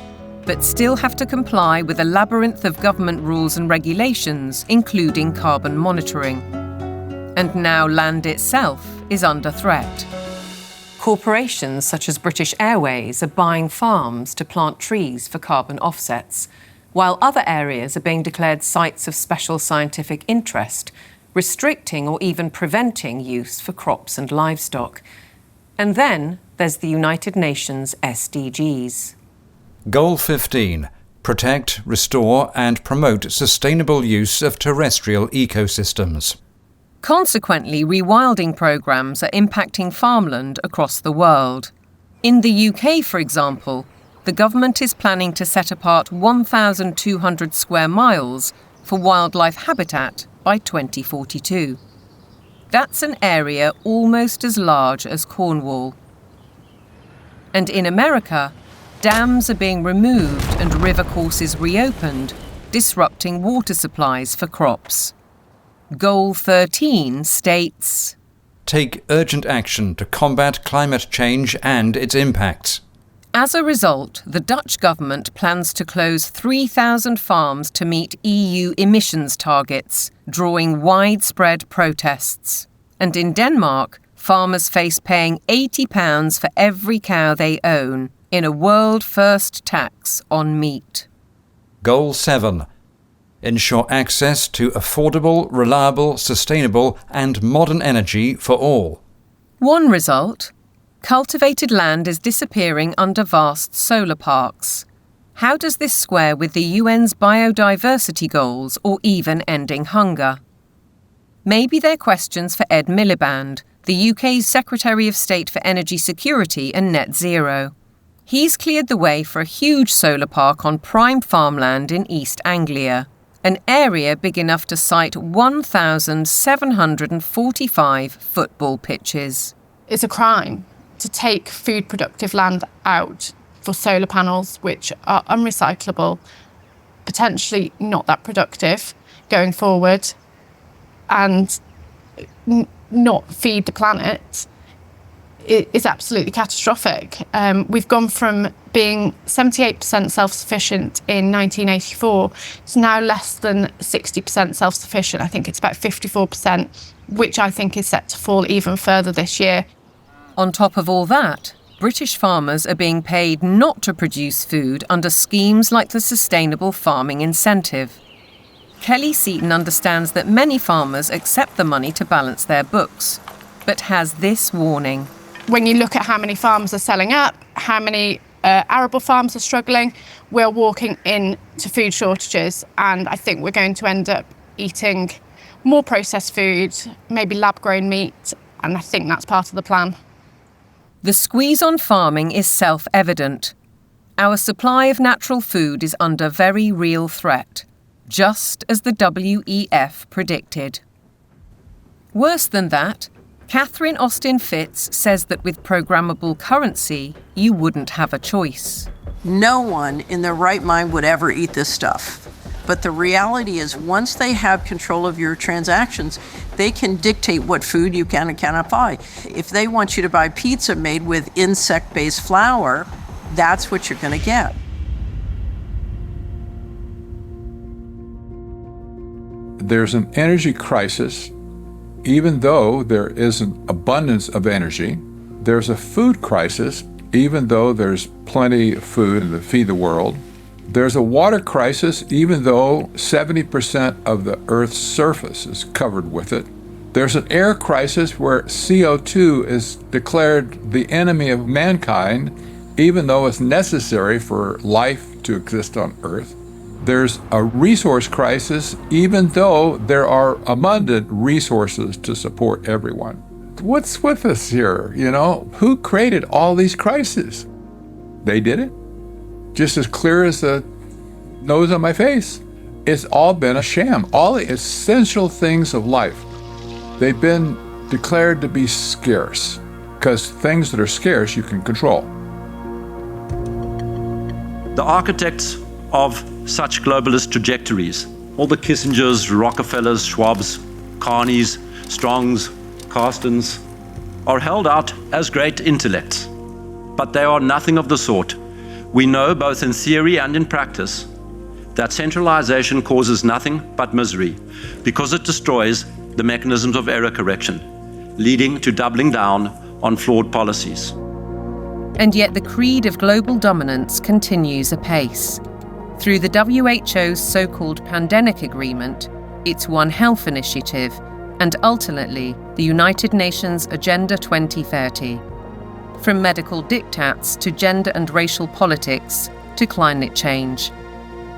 but still have to comply with a labyrinth of government rules and regulations, including carbon monitoring. And now land itself is under threat. Corporations such as British Airways are buying farms to plant trees for carbon offsets, while other areas are being declared sites of special scientific interest, restricting or even preventing use for crops and livestock. And then there's the United Nations SDGs. Goal 15. Protect, restore and promote sustainable use of terrestrial ecosystems. Consequently, rewilding programmes are impacting farmland across the world. In the UK, for example, the government is planning to set apart 1,200 square miles for wildlife habitat by 2042. That's an area almost as large as Cornwall. And in America, dams are being removed and river courses reopened, disrupting water supplies for crops. Goal 13 states, take urgent action to combat climate change and its impacts. As a result, the Dutch government plans to close 3,000 farms to meet EU emissions targets, drawing widespread protests. And in Denmark, farmers face paying £80 for every cow they own in a world-first tax on meat. Goal 7. Ensure access to affordable, reliable, sustainable and modern energy for all. One result: cultivated land is disappearing under vast solar parks. How does this square with the UN's biodiversity goals or even ending hunger? Maybe they're questions for Ed Miliband, the UK's Secretary of State for Energy Security and Net Zero. He's cleared the way for a huge solar park on prime farmland in East Anglia, an area big enough to site 1,745 football pitches. It's a crime to take food productive land out for solar panels, which are unrecyclable, potentially not that productive going forward, and not feed the planet. It is absolutely catastrophic. We've gone from being 78% self-sufficient in 1984 to now less than 60% self-sufficient. I think it's about 54%, which I think is set to fall even further this year. On top of all that, British farmers are being paid not to produce food under schemes like the Sustainable Farming Incentive. Kelly Seaton understands that many farmers accept the money to balance their books, but has this warning. When you look at how many farms are selling up, how many arable farms are struggling, we're walking into food shortages, and I think we're going to end up eating more processed food, maybe lab-grown meat, and I think that's part of the plan. The squeeze on farming is self-evident. Our supply of natural food is under very real threat, just as the WEF predicted. Worse than that, Catherine Austin Fitz says that with programmable currency, you wouldn't have a choice. No one in their right mind would ever eat this stuff. But the reality is, once they have control of your transactions, they can dictate what food you can and cannot buy. If they want you to buy pizza made with insect-based flour, that's what you're going to get. There's an energy crisis. Even though there is an abundance of energy, there's a food crisis, even though there's plenty of food to feed the world. There's a water crisis, even though 70% of the Earth's surface is covered with it. There's an air crisis where CO2 is declared the enemy of mankind, even though it's necessary for life to exist on Earth. There's a resource crisis, even though there are abundant resources to support everyone. What's with us here, you know? Who created all these crises? They did it. Just as clear as the nose on my face. It's all been a sham. All the essential things of life, they've been declared to be scarce, because things that are scarce you can control. The architects of such globalist trajectories, all the Kissingers, Rockefellers, Schwabs, Carneys, Strongs, Carstens, are held out as great intellects, but they are nothing of the sort. We know, both in theory and in practice, that centralization causes nothing but misery because it destroys the mechanisms of error correction, leading to doubling down on flawed policies. And yet the creed of global dominance continues apace. Through the WHO's so-called Pandemic Agreement, its One Health initiative, and ultimately the United Nations Agenda 2030. From medical diktats to gender and racial politics to climate change,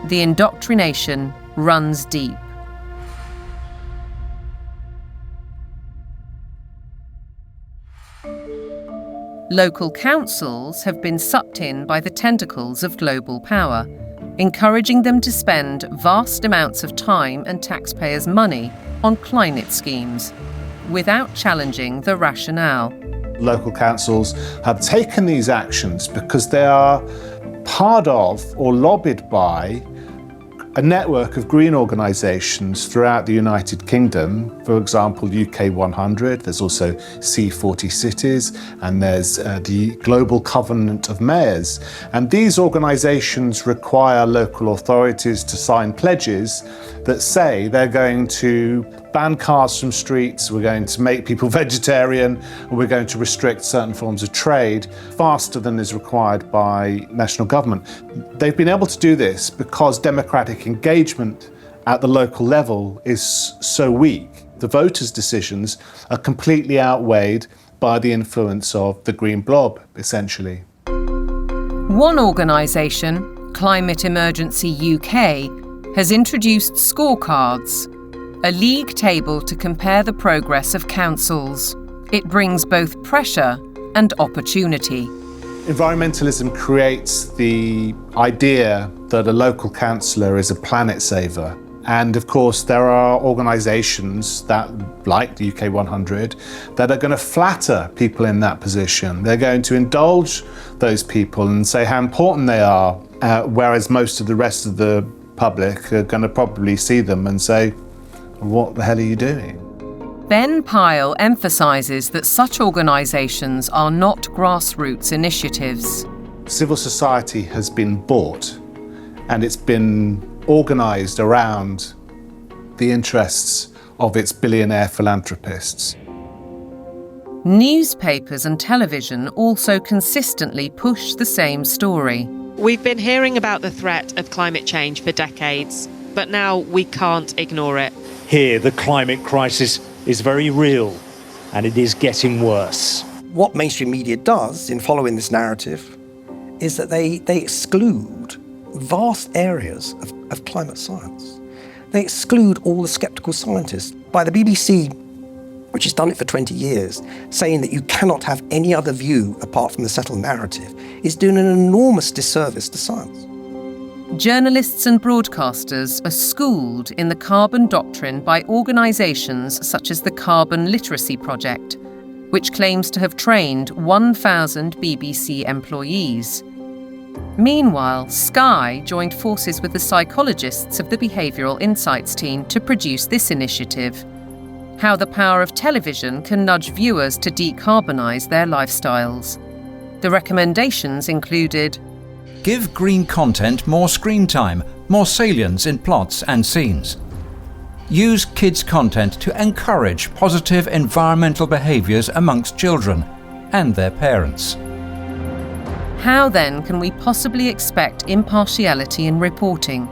the indoctrination runs deep. Local councils have been sucked in by the tentacles of global power, encouraging them to spend vast amounts of time and taxpayers' money on climate schemes, without challenging the rationale. Local councils have taken these actions because they are part of or lobbied by a network of green organisations throughout the United Kingdom, for example, UK 100, there's also C40 Cities, and there's the Global Covenant of Mayors. And these organisations require local authorities to sign pledges that say they're going to ban cars from streets, we're going to make people vegetarian, and we're going to restrict certain forms of trade faster than is required by national government. They've been able to do this because democratic engagement at the local level is so weak. The voters' decisions are completely outweighed by the influence of the green blob, essentially. One organisation, Climate Emergency UK, has introduced scorecards, a league table to compare the progress of councils. It brings both pressure and opportunity. Environmentalism creates the idea that a local councillor is a planet saver. And of course, there are organisations that, like the UK 100, that are going to flatter people in that position. They're going to indulge those people and say how important they are, whereas most of the rest of the public are going to probably see them and say, what the hell are you doing? Ben Pyle emphasises that such organisations are not grassroots initiatives. Civil society has been bought and it's been organised around the interests of its billionaire philanthropists. Newspapers and television also consistently push the same story. We've been hearing about the threat of climate change for decades, but now we can't ignore it. Here, the climate crisis is very real, and it is getting worse. What mainstream media does in following this narrative is that they exclude vast areas of climate science. They exclude all the sceptical scientists. By the BBC, which has done it for 20 years, saying that you cannot have any other view apart from the settled narrative, is doing an enormous disservice to science. Journalists and broadcasters are schooled in the carbon doctrine by organisations such as the Carbon Literacy Project, which claims to have trained 1,000 BBC employees. Meanwhile, Sky joined forces with the psychologists of the Behavioural Insights team to produce this initiative: How the Power of Television Can Nudge Viewers to Decarbonise Their Lifestyles. The recommendations included: give green content more screen time, more salience in plots and scenes. Use kids' content to encourage positive environmental behaviours amongst children and their parents. How then can we possibly expect impartiality in reporting?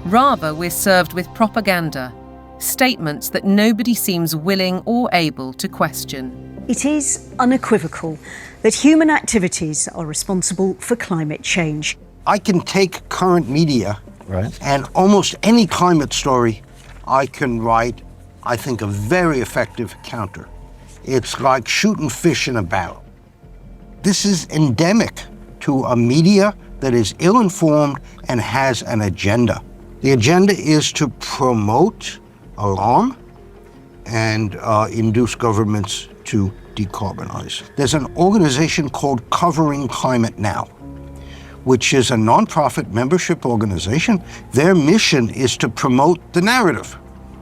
Rather, we're served with propaganda, statements that nobody seems willing or able to question. It is unequivocal that human activities are responsible for climate change. I can take current media and almost any climate story I can write, I think, a very effective counter. It's like shooting fish in a barrel. This is endemic to a media that is ill-informed and has an agenda. The agenda is to promote alarm and induce governments to decarbonize. There's an organization called Covering Climate Now, which is a nonprofit membership organization. Their mission is to promote the narrative.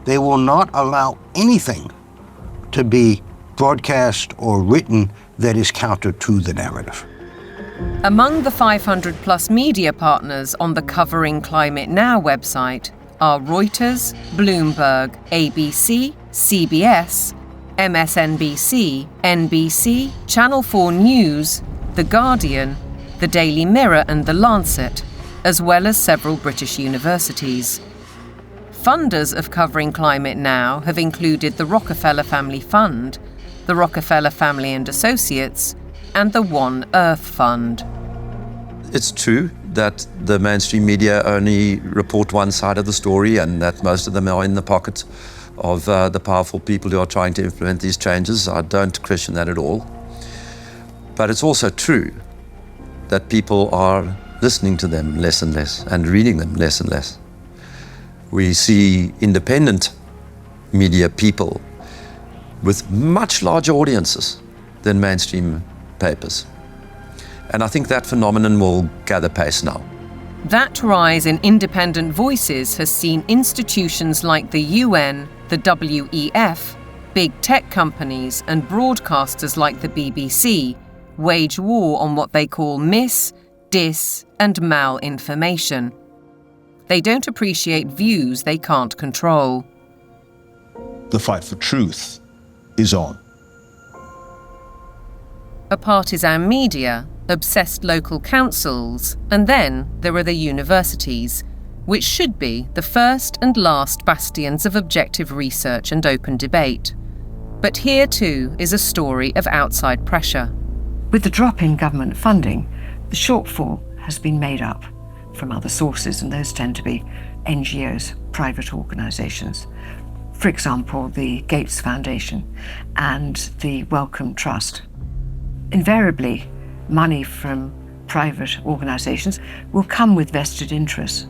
They will not allow anything to be broadcast or written that is counter to the narrative. Among the 500 plus media partners on the Covering Climate Now website are Reuters, Bloomberg, ABC, CBS, MSNBC, NBC, Channel 4 News, The Guardian, The Daily Mirror and The Lancet, as well as several British universities. Funders of Covering Climate Now have included the Rockefeller Family Fund, the Rockefeller Family and Associates, and the One Earth Fund. It's true that the mainstream media only report one side of the story and that most of them are in the pocket of the powerful people who are trying to implement these changes. I don't question that at all. But it's also true that people are listening to them less and less and reading them less and less. We see independent media people with much larger audiences than mainstream papers. And I think that phenomenon will gather pace now. That rise in independent voices has seen institutions like the UN, the WEF, big tech companies and broadcasters like the BBC wage war on what they call mis, dis and malinformation. They don't appreciate views they can't control. The fight for truth is on. A partisan media, obsessed local councils, and then there are the universities, which should be the first and last bastions of objective research and open debate. But here too is a story of outside pressure. With the drop in government funding, the shortfall has been made up from other sources, and those tend to be NGOs, private organisations. For example, the Gates Foundation and the Wellcome Trust. Invariably, money from private organisations will come with vested interests.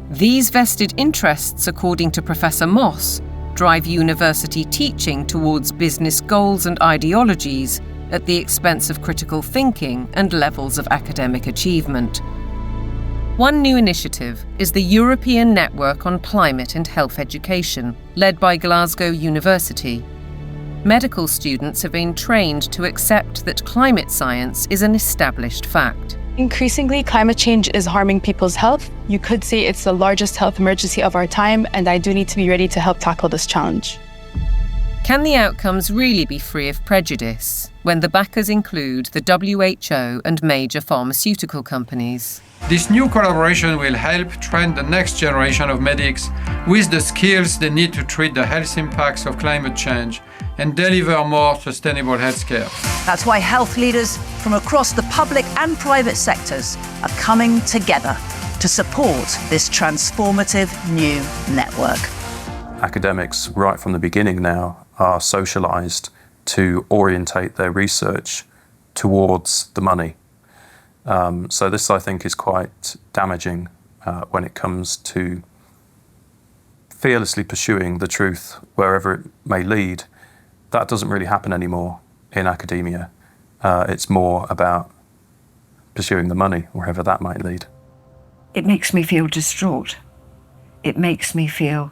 These vested interests, according to Professor Moss, drive university teaching towards business goals and ideologies at the expense of critical thinking and levels of academic achievement. One new initiative is the European Network on Climate and Health Education, led by Glasgow University. Medical students have been trained to accept that climate science is an established fact. Increasingly, climate change is harming people's health. You could say it's the largest health emergency of our time, and I do need to be ready to help tackle this challenge. Can the outcomes really be free of prejudice when the backers include the WHO and major pharmaceutical companies? This new collaboration will help train the next generation of medics with the skills they need to treat the health impacts of climate change and deliver more sustainable healthcare. That's why health leaders from across the public and private sectors are coming together to support this transformative new network. Academics, right from the beginning now, are socialised to orientate their research towards the money. So this, I think, is quite damaging when it comes to fearlessly pursuing the truth wherever it may lead. That doesn't really happen anymore in academia. It's more about pursuing the money wherever that might lead. It makes me feel distraught. It makes me feel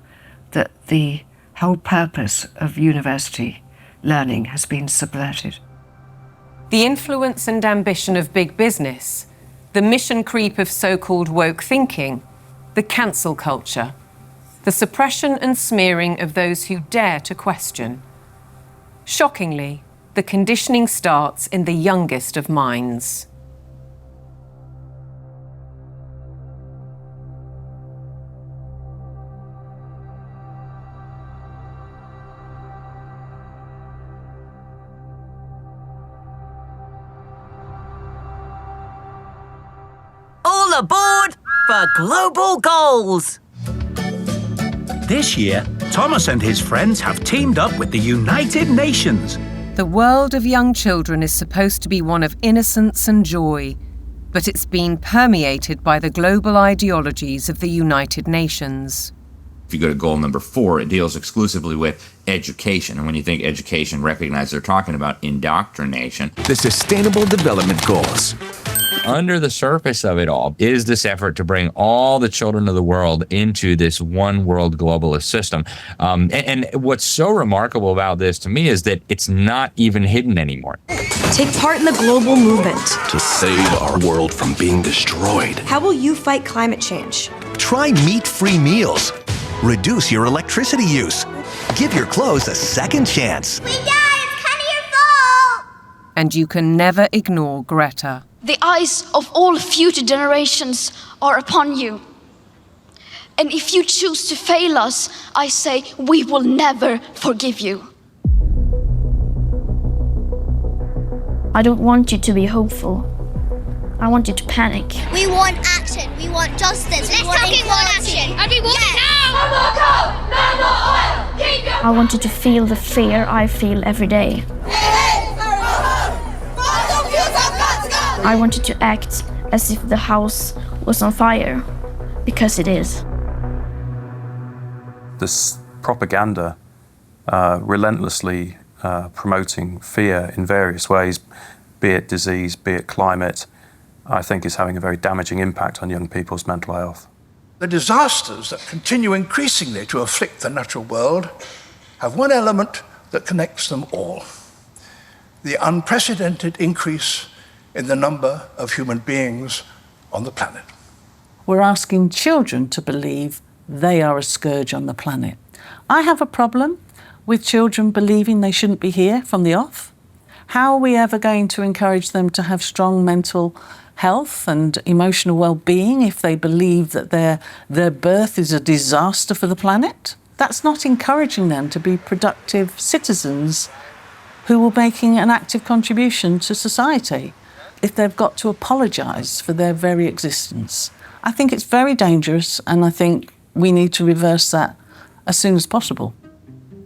that the whole purpose of university learning has been subverted. The influence and ambition of big business, the mission creep of so-called woke thinking, the cancel culture, the suppression and smearing of those who dare to question. Shockingly, the conditioning starts in the youngest of minds. All aboard for global goals! This year, Thomas and his friends have teamed up with the United Nations. The world of young children is supposed to be one of innocence and joy, but it's been permeated by the global ideologies of the United Nations. If you go to goal number 4, it deals exclusively with education. And when you think education, recognize they're talking about indoctrination. The Sustainable Development Goals. Under the surface of it all is this effort to bring all the children of the world into this one world globalist system. And what's so remarkable about this to me is that it's not even hidden anymore. Take part in the global movement to save our world from being destroyed. How will you fight climate change? Try meat-free meals. Reduce your electricity use. Give your clothes a second chance. We died! It's kind of your fault! And you can never ignore Greta. The eyes of all future generations are upon you. And if you choose to fail us, I say we will never forgive you. I don't want you to be hopeful. I want you to panic. We want action. We want justice. Let's want action. And we want it now. No more coal, no more oil. Keep your... I want you to feel the fear I feel every day. I want you to act as if the house was on fire, because it is. This propaganda relentlessly promoting fear in various ways, be it disease, be it climate, I think is having a very damaging impact on young people's mental health. The disasters that continue increasingly to afflict the natural world have one element that connects them all: the unprecedented increase in the number of human beings on the planet. We're asking children to believe they are a scourge on the planet. I have a problem with children believing they shouldn't be here from the off. How are we ever going to encourage them to have strong mental health and emotional well-being if they believe that their birth is a disaster for the planet? That's not encouraging them to be productive citizens who are making an active contribution to society if they've got to apologise for their very existence. I think it's very dangerous, and I think we need to reverse that as soon as possible.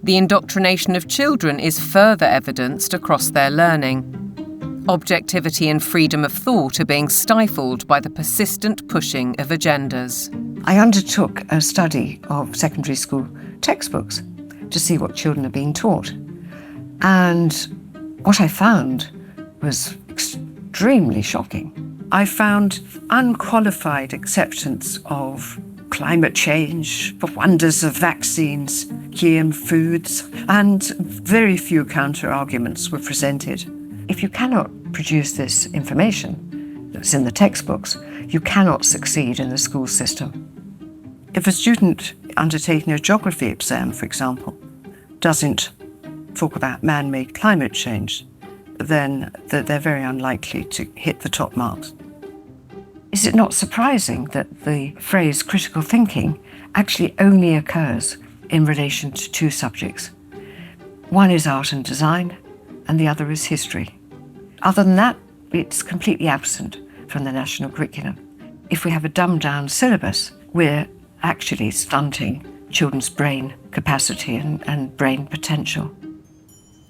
The indoctrination of children is further evidenced across their learning. Objectivity and freedom of thought are being stifled by the persistent pushing of agendas. I undertook a study of secondary school textbooks to see what children are being taught. And what I found was extremely shocking. I found unqualified acceptance of climate change, the wonders of vaccines, GM foods, and very few counter-arguments were presented. If you cannot produce this information that's in the textbooks, you cannot succeed in the school system. If a student undertaking a geography exam, for example, doesn't talk about man-made climate change, then they're very unlikely to hit the top marks. Is it not surprising that the phrase critical thinking actually only occurs in relation to two subjects? One is art and design, and the other is history. Other than that, it's completely absent from the national curriculum. If we have a dumbed-down syllabus, we're actually stunting children's brain capacity and brain potential.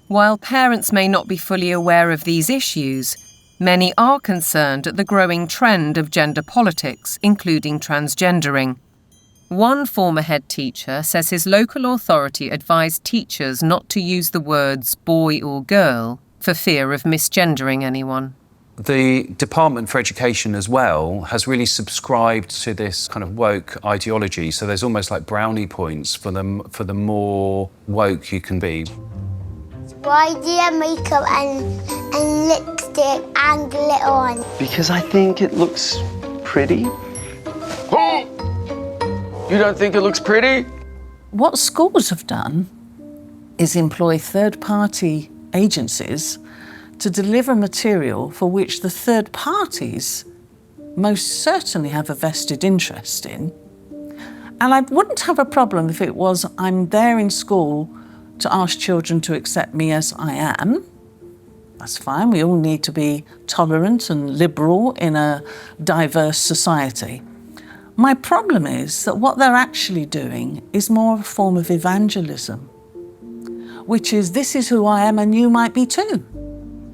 While parents may not be fully aware of these issues, many are concerned at the growing trend of gender politics, including transgendering. One former head teacher says his local authority advised teachers not to use the words boy or girl for fear of misgendering anyone. The Department for Education as well has really subscribed to this kind of woke ideology. So there's almost like brownie points for the more woke you can be. Why do you have makeup and lipstick and glitter on? Because I think it looks pretty. Oh! You don't think it looks pretty? What schools have done is employ third-party agencies to deliver material for which the third parties most certainly have a vested interest in. And I wouldn't have a problem if it was I'm there in school to ask children to accept me as I am. That's fine. We all need to be tolerant and liberal in a diverse society. My problem is that what they're actually doing is more a form of evangelism, which is this is who I am and you might be too.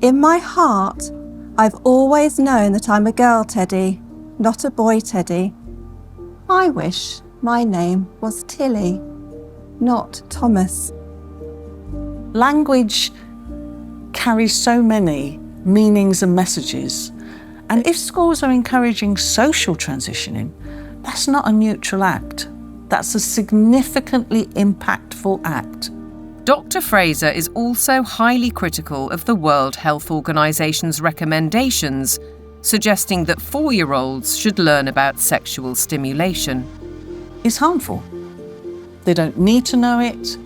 In my heart, I've always known that I'm a girl Teddy, not a boy Teddy. I wish my name was Tilly, not Thomas. Language carries so many meanings and messages. And if schools are encouraging social transitioning, that's not a neutral act. That's a significantly impactful act. Dr. Fraser is also highly critical of the World Health Organization's recommendations, suggesting that 4-year-olds should learn about sexual stimulation. It's harmful. They don't need to know it.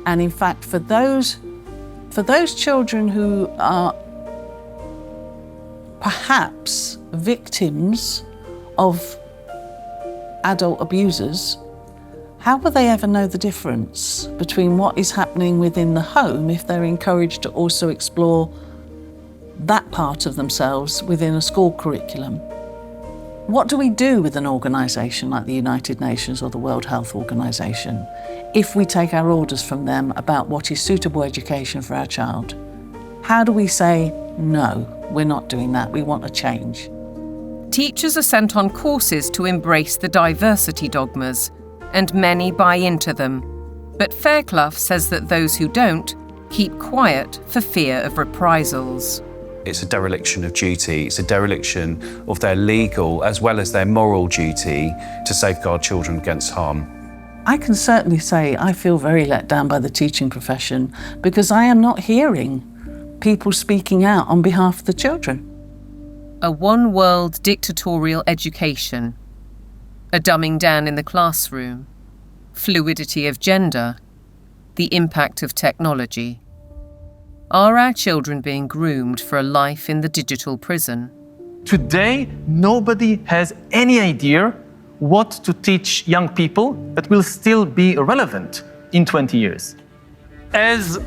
And in fact, for those children who are perhaps victims of adult abusers, how will they ever know the difference between what is happening within the home if they're encouraged to also explore that part of themselves within a school curriculum? What do we do with an organisation like the United Nations or the World Health Organization if we take our orders from them about what is suitable education for our child? How do we say, no, we're not doing that, we want a change? Teachers are sent on courses to embrace the diversity dogmas, and many buy into them. But Fairclough says that those who don't keep quiet for fear of reprisals. It's a dereliction of duty. It's a dereliction of their legal as well as their moral duty to safeguard children against harm. I can certainly say I feel very let down by the teaching profession because I am not hearing people speaking out on behalf of the children. A one-world dictatorial education, a dumbing down in the classroom, fluidity of gender, the impact of technology. Are our children being groomed for a life in the digital prison? Today, nobody has any idea what to teach young people that will still be relevant in 20 years. As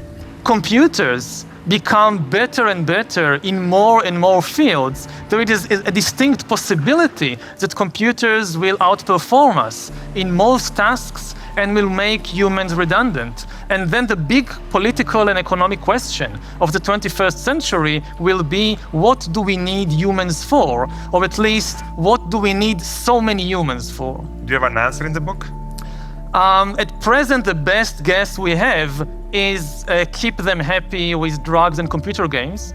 computers become better and better in more and more fields, there is a distinct possibility that computers will outperform us in most tasks and will make humans redundant. And then the big political and economic question of the 21st century will be, what do we need humans for? Or at least, what do we need so many humans for? Do you have an answer in the book? At present, the best guess we have is keep them happy with drugs and computer games.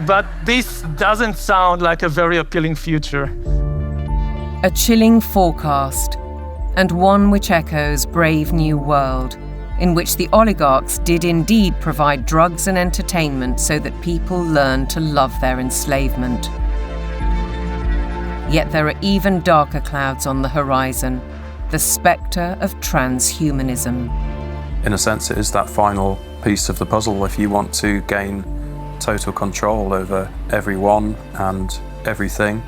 But this doesn't sound like a very appealing future. A chilling forecast, and one which echoes Brave New World, in which the oligarchs did indeed provide drugs and entertainment so that people learned to love their enslavement. Yet there are even darker clouds on the horizon, the spectre of transhumanism. In a sense, it is that final piece of the puzzle. If you want to gain total control over everyone and everything,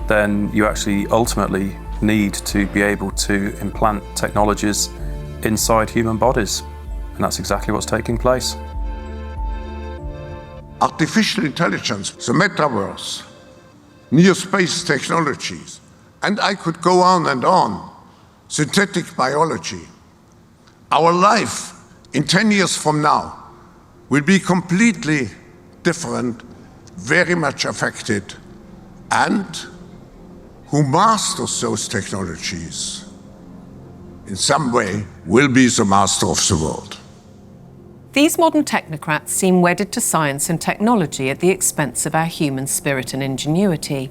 then you actually ultimately need to be able to implant technologies inside human bodies. And that's exactly what's taking place. Artificial intelligence, the metaverse, near space technologies, and I could go on and on. Synthetic biology. Our life in 10 years from now will be completely different, very much affected, and who masters those technologies in some way will be the master of the world. These modern technocrats seem wedded to science and technology at the expense of our human spirit and ingenuity.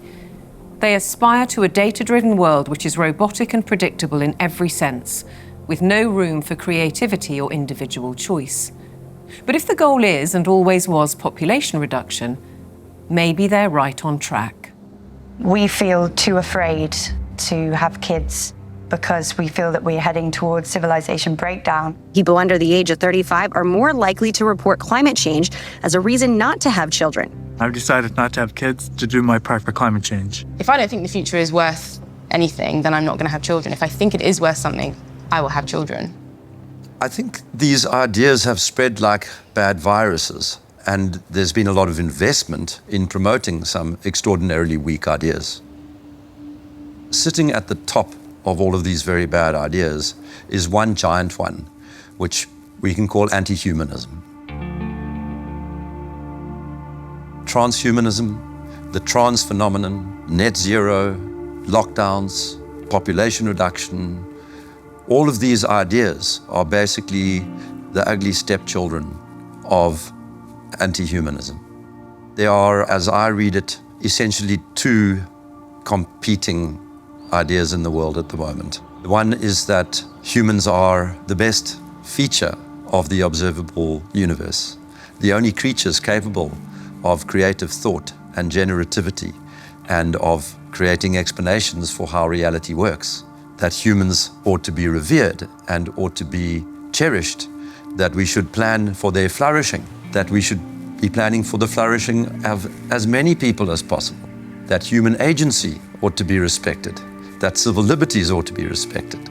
They aspire to a data-driven world which is robotic and predictable in every sense, with no room for creativity or individual choice. But if the goal is, and always was, population reduction, maybe they're right on track. We feel too afraid to have kids because we feel that we're heading towards civilization breakdown. People under the age of 35 are more likely to report climate change as a reason not to have children. I've decided not to have kids to do my part for climate change. If I don't think the future is worth anything, then I'm not going to have children. If I think it is worth something, I will have children. I think these ideas have spread like bad viruses, and there's been a lot of investment in promoting some extraordinarily weak ideas. Sitting at the top of all of these very bad ideas is one giant one, which we can call anti-humanism. Transhumanism, the trans phenomenon, net zero, lockdowns, population reduction, all of these ideas are basically the ugly stepchildren of anti-humanism. They are, as I read it, essentially two competing ideas in the world at the moment. One is that humans are the best feature of the observable universe, the only creatures capable of creative thought and generativity and of creating explanations for how reality works, that humans ought to be revered and ought to be cherished, that we should plan for their flourishing, that we should be planning for the flourishing of as many people as possible, that human agency ought to be respected, that civil liberties ought to be respected,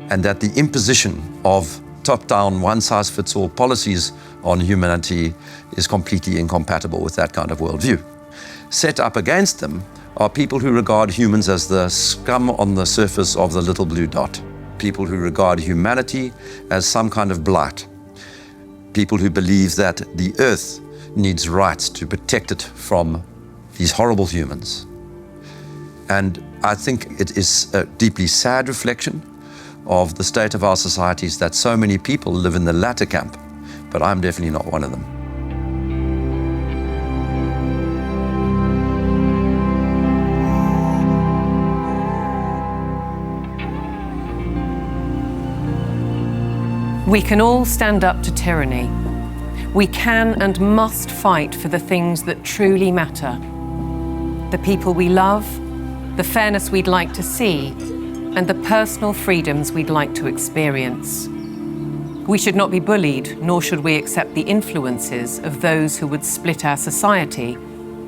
and that the imposition of top-down, one-size-fits-all policies on humanity is completely incompatible with that kind of worldview. Set up against them are people who regard humans as the scum on the surface of the little blue dot, people who regard humanity as some kind of blight, people who believe that the earth needs rights to protect it from these horrible humans. And I think it is a deeply sad reflection of the state of our societies that so many people live in the latter camp, but I'm definitely not one of them. We can all stand up to tyranny. We can and must fight for the things that truly matter. The people we love, the fairness we'd like to see, and the personal freedoms we'd like to experience. We should not be bullied, nor should we accept the influences of those who would split our society,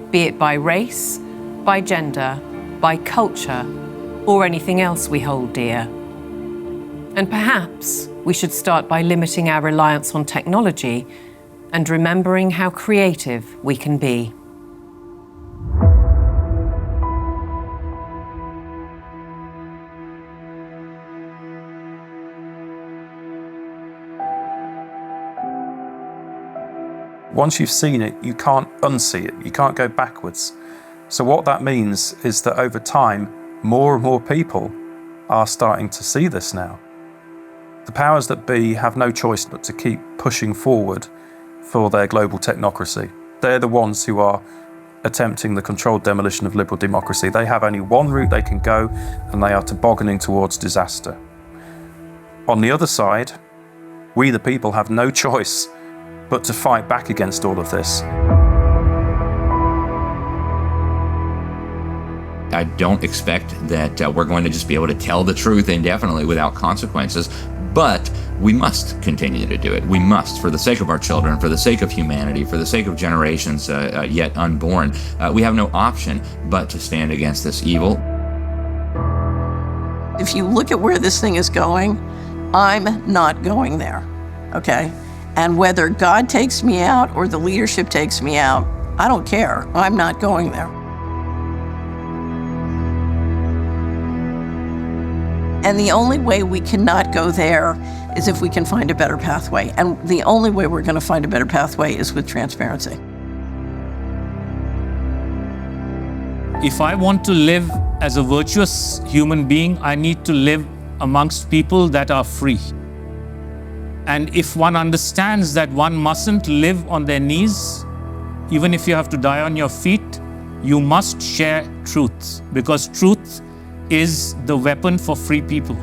be it by race, by gender, by culture, or anything else we hold dear. And perhaps we should start by limiting our reliance on technology and remembering how creative we can be. Once you've seen it, you can't unsee it. You can't go backwards. So what that means is that over time, more and more people are starting to see this now. The powers that be have no choice but to keep pushing forward for their global technocracy. They're the ones who are attempting the controlled demolition of liberal democracy. They have only one route they can go, and they are tobogganing towards disaster. On the other side, we the people have no choice but to fight back against all of this. I don't expect that we're going to just be able to tell the truth indefinitely without consequences, but we must continue to do it. We must, for the sake of our children, for the sake of humanity, for the sake of generations yet unborn. We have no option but to stand against this evil. If you look at where this thing is going, I'm not going there, okay? And whether God takes me out or the leadership takes me out, I don't care. I'm not going there. And the only way we cannot go there is if we can find a better pathway. And the only way we're going to find a better pathway is with transparency. If I want to live as a virtuous human being, I need to live amongst people that are free. And if one understands that one mustn't live on their knees, even if you have to die on your feet, you must share truth, because truth is the weapon for free people.